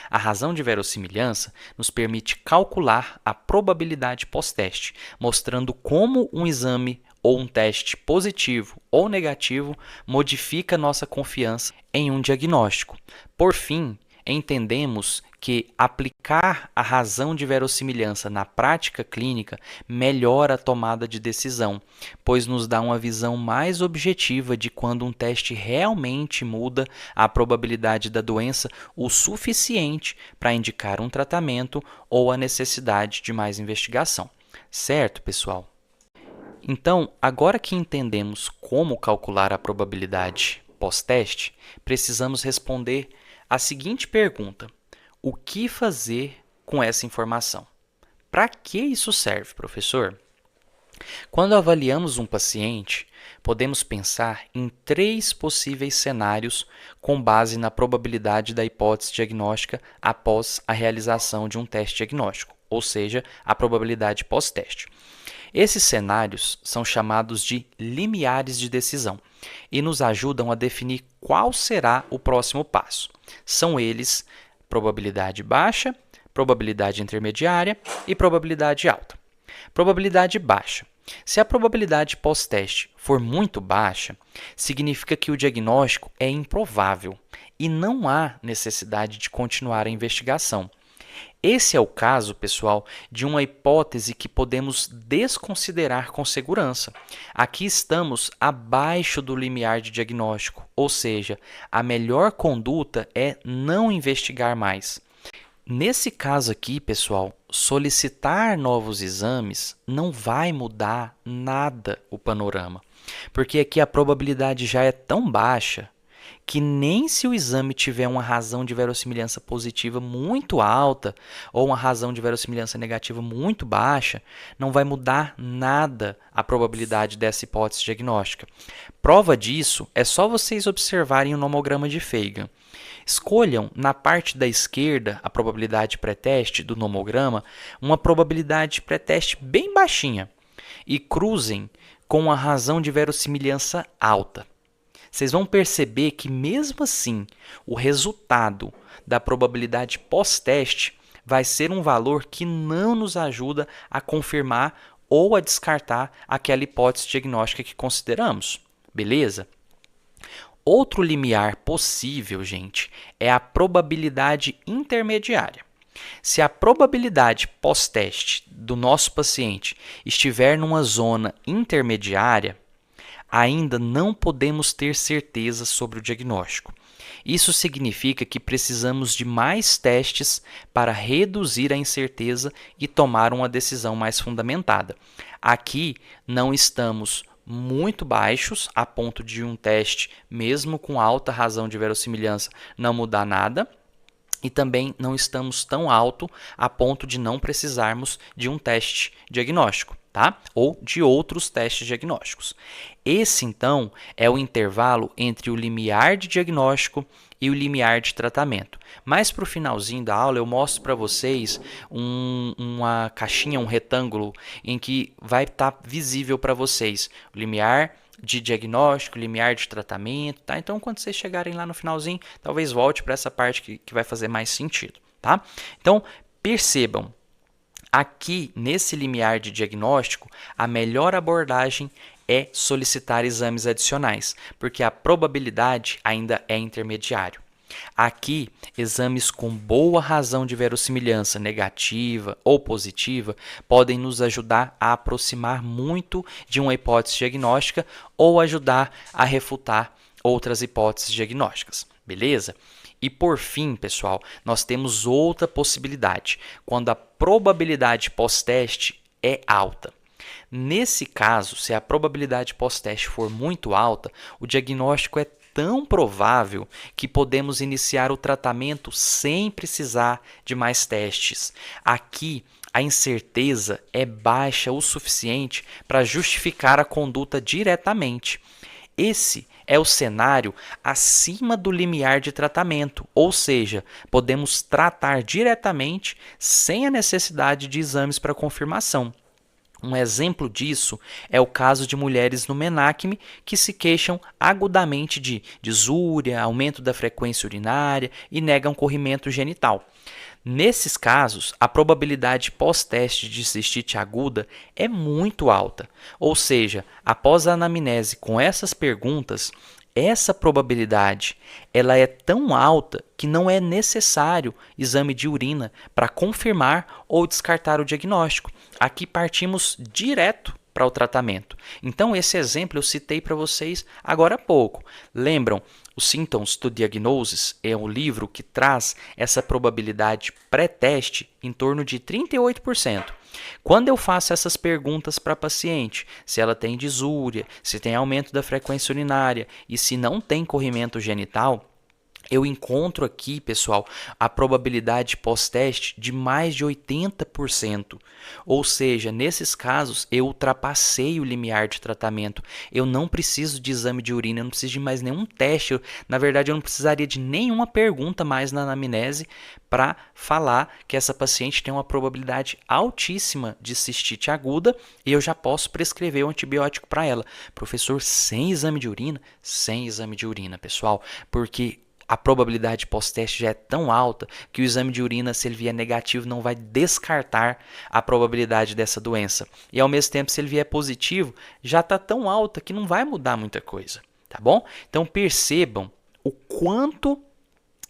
A razão de verossimilhança nos permite calcular a probabilidade pós-teste, mostrando como um exame ou um teste positivo ou negativo modifica nossa confiança em um diagnóstico. Por fim, entendemos que aplicar a razão de verossimilhança na prática clínica melhora a tomada de decisão, pois nos dá uma visão mais objetiva de quando um teste realmente muda a probabilidade da doença o suficiente para indicar um tratamento ou a necessidade de mais investigação. Certo, pessoal? Então, agora que entendemos como calcular a probabilidade pós-teste, precisamos responder a seguinte pergunta: o que fazer com essa informação? Para que isso serve, professor? Quando avaliamos um paciente, podemos pensar em 3 possíveis cenários com base na probabilidade da hipótese diagnóstica após a realização de um teste diagnóstico, ou seja, a probabilidade pós-teste. Esses cenários são chamados de limiares de decisão e nos ajudam a definir qual será o próximo passo. São eles probabilidade baixa, probabilidade intermediária e probabilidade alta. Probabilidade baixa. Se a probabilidade pós-teste for muito baixa, significa que o diagnóstico é improvável e não há necessidade de continuar a investigação. Esse é o caso, pessoal, de uma hipótese que podemos desconsiderar com segurança. Aqui estamos abaixo do limiar de diagnóstico, ou seja, a melhor conduta é não investigar mais. Nesse caso aqui, pessoal, solicitar novos exames não vai mudar nada o panorama, porque aqui a probabilidade já é tão baixa que nem se o exame tiver uma razão de verossimilhança positiva muito alta ou uma razão de verossimilhança negativa muito baixa, não vai mudar nada a probabilidade dessa hipótese diagnóstica. Prova disso é só vocês observarem o nomograma de Feigen. Escolham na parte da esquerda a probabilidade pré-teste do nomograma, uma probabilidade pré-teste bem baixinha, e cruzem com a razão de verossimilhança alta. Vocês vão perceber que, mesmo assim, o resultado da probabilidade pós-teste vai ser um valor que não nos ajuda a confirmar ou a descartar aquela hipótese diagnóstica que consideramos. Beleza? Outro limiar possível, gente, é a probabilidade intermediária. Se a probabilidade pós-teste do nosso paciente estiver numa zona intermediária, ainda não podemos ter certeza sobre o diagnóstico. Isso significa que precisamos de mais testes para reduzir a incerteza e tomar uma decisão mais fundamentada. Aqui não estamos muito baixos a ponto de um teste, mesmo com alta razão de verossimilhança, não mudar nada. E também não estamos tão alto a ponto de não precisarmos de um teste diagnóstico, tá? Ou de outros testes diagnósticos. Esse, então, é o intervalo entre o limiar de diagnóstico e o limiar de tratamento. Mas para o finalzinho da aula eu mostro para vocês uma caixinha, um retângulo, em que vai estar visível para vocês o limiar de diagnóstico, limiar de tratamento, tá? Então, quando vocês chegarem lá no finalzinho, talvez volte para essa parte que vai fazer mais sentido, tá? Então, percebam, aqui nesse limiar de diagnóstico, a melhor abordagem é solicitar exames adicionais, porque a probabilidade ainda é intermediário. Aqui, exames com boa razão de verossimilhança negativa ou positiva podem nos ajudar a aproximar muito de uma hipótese diagnóstica ou ajudar a refutar outras hipóteses diagnósticas, beleza? E por fim, pessoal, nós temos outra possibilidade, quando a probabilidade pós-teste é alta. Nesse caso, se a probabilidade pós-teste for muito alta, o diagnóstico é tão provável que podemos iniciar o tratamento sem precisar de mais testes. Aqui, a incerteza é baixa o suficiente para justificar a conduta diretamente. Esse é o cenário acima do limiar de tratamento, ou seja, podemos tratar diretamente sem a necessidade de exames para confirmação. Um exemplo disso é o caso de mulheres no menacme que se queixam agudamente de disúria, aumento da frequência urinária e negam corrimento genital. Nesses casos, a probabilidade pós-teste de cistite aguda é muito alta, ou seja, após a anamnese com essas perguntas, essa probabilidade ela é tão alta que não é necessário exame de urina para confirmar ou descartar o diagnóstico. Aqui partimos direto para o tratamento. Então, esse exemplo eu citei para vocês agora há pouco. Lembram? Os Symptoms to Diagnosis é um livro que traz essa probabilidade pré-teste em torno de 38%. Quando eu faço essas perguntas para a paciente, se ela tem disúria, se tem aumento da frequência urinária e se não tem corrimento genital, eu encontro aqui, pessoal, a probabilidade pós-teste de mais de 80%. Ou seja, nesses casos, eu ultrapassei o limiar de tratamento. Eu não preciso de exame de urina, eu não preciso de mais nenhum teste. Na verdade, eu não precisaria de nenhuma pergunta mais na anamnese para falar que essa paciente tem uma probabilidade altíssima de cistite aguda e eu já posso prescrever o antibiótico para ela. Professor, sem exame de urina? Sem exame de urina, pessoal, porque a probabilidade pós-teste já é tão alta que o exame de urina, se ele vier negativo, não vai descartar a probabilidade dessa doença. E ao mesmo tempo, se ele vier positivo, já está tão alta que não vai mudar muita coisa, tá bom? Então percebam o quanto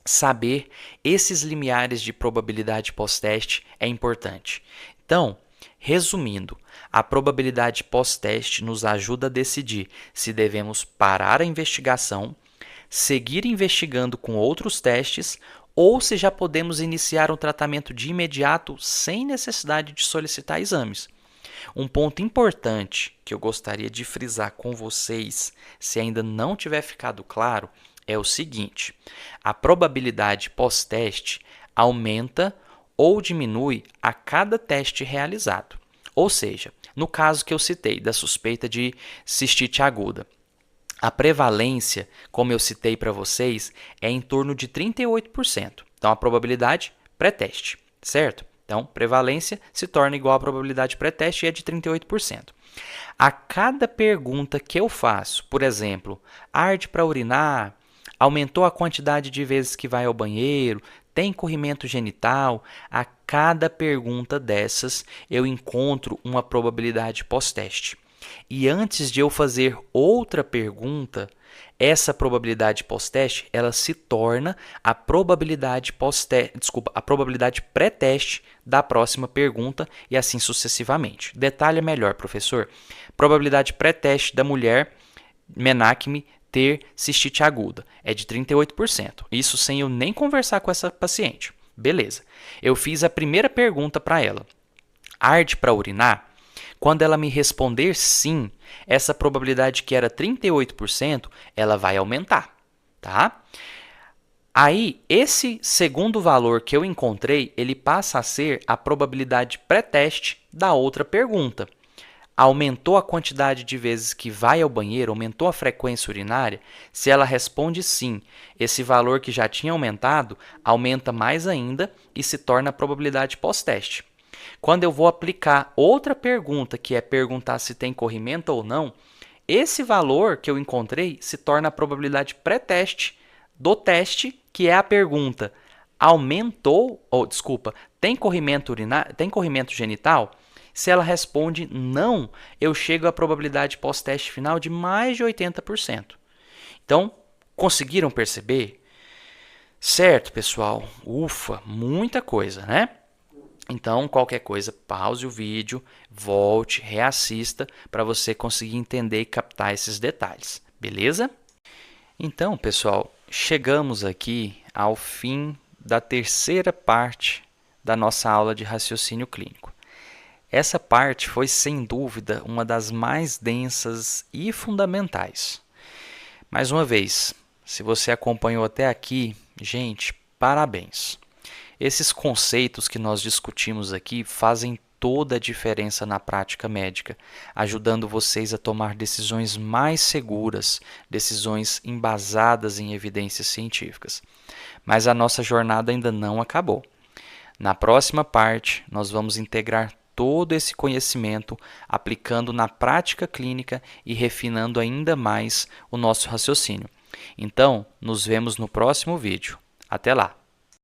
saber esses limiares de probabilidade pós-teste é importante. Então, resumindo, a probabilidade pós-teste nos ajuda a decidir se devemos parar a investigação, seguir investigando com outros testes ou se já podemos iniciar um tratamento de imediato sem necessidade de solicitar exames. Um ponto importante que eu gostaria de frisar com vocês, se ainda não tiver ficado claro, é o seguinte: a probabilidade pós-teste aumenta ou diminui a cada teste realizado. Ou seja, no caso que eu citei da suspeita de cistite aguda, a prevalência, como eu citei para vocês, é em torno de 38%. Então, a probabilidade pré-teste, certo? Então, prevalência se torna igual à probabilidade pré-teste e é de 38%. A cada pergunta que eu faço, por exemplo, arde para urinar, aumentou a quantidade de vezes que vai ao banheiro, tem corrimento genital, a cada pergunta dessas eu encontro uma probabilidade pós-teste. E antes de eu fazer outra pergunta, essa probabilidade pós-teste, ela se torna a probabilidade a probabilidade pré-teste da próxima pergunta e assim sucessivamente. Detalhe melhor, professor. Probabilidade pré-teste da mulher menacme ter cistite aguda. É de 38%. Isso sem eu nem conversar com essa paciente. Beleza. Eu fiz a primeira pergunta para ela. Arde para urinar? Quando ela me responder sim, essa probabilidade que era 38%, ela vai aumentar, tá? Aí, esse segundo valor que eu encontrei, ele passa a ser a probabilidade pré-teste da outra pergunta. Aumentou a quantidade de vezes que vai ao banheiro, aumentou a frequência urinária? Se ela responde sim, esse valor que já tinha aumentado, aumenta mais ainda e se torna a probabilidade pós-teste. Quando eu vou aplicar outra pergunta, que é perguntar se tem corrimento ou não, esse valor que eu encontrei se torna a probabilidade pré-teste do teste, que é a pergunta: tem corrimento urinário, tem corrimento genital? Se ela responde não, eu chego à probabilidade pós-teste final de mais de 80%. Então, conseguiram perceber? Certo, pessoal? Ufa, muita coisa, né? Então, qualquer coisa, pause o vídeo, volte, reassista para você conseguir entender e captar esses detalhes, beleza? Então, pessoal, chegamos aqui ao fim da terceira parte da nossa aula de raciocínio clínico. Essa parte foi, sem dúvida, uma das mais densas e fundamentais. Mais uma vez, se você acompanhou até aqui, gente, parabéns! Esses conceitos que nós discutimos aqui fazem toda a diferença na prática médica, ajudando vocês a tomar decisões mais seguras, decisões embasadas em evidências científicas. Mas a nossa jornada ainda não acabou. Na próxima parte, nós vamos integrar todo esse conhecimento, aplicando na prática clínica e refinando ainda mais o nosso raciocínio. Então, nos vemos no próximo vídeo. Até lá!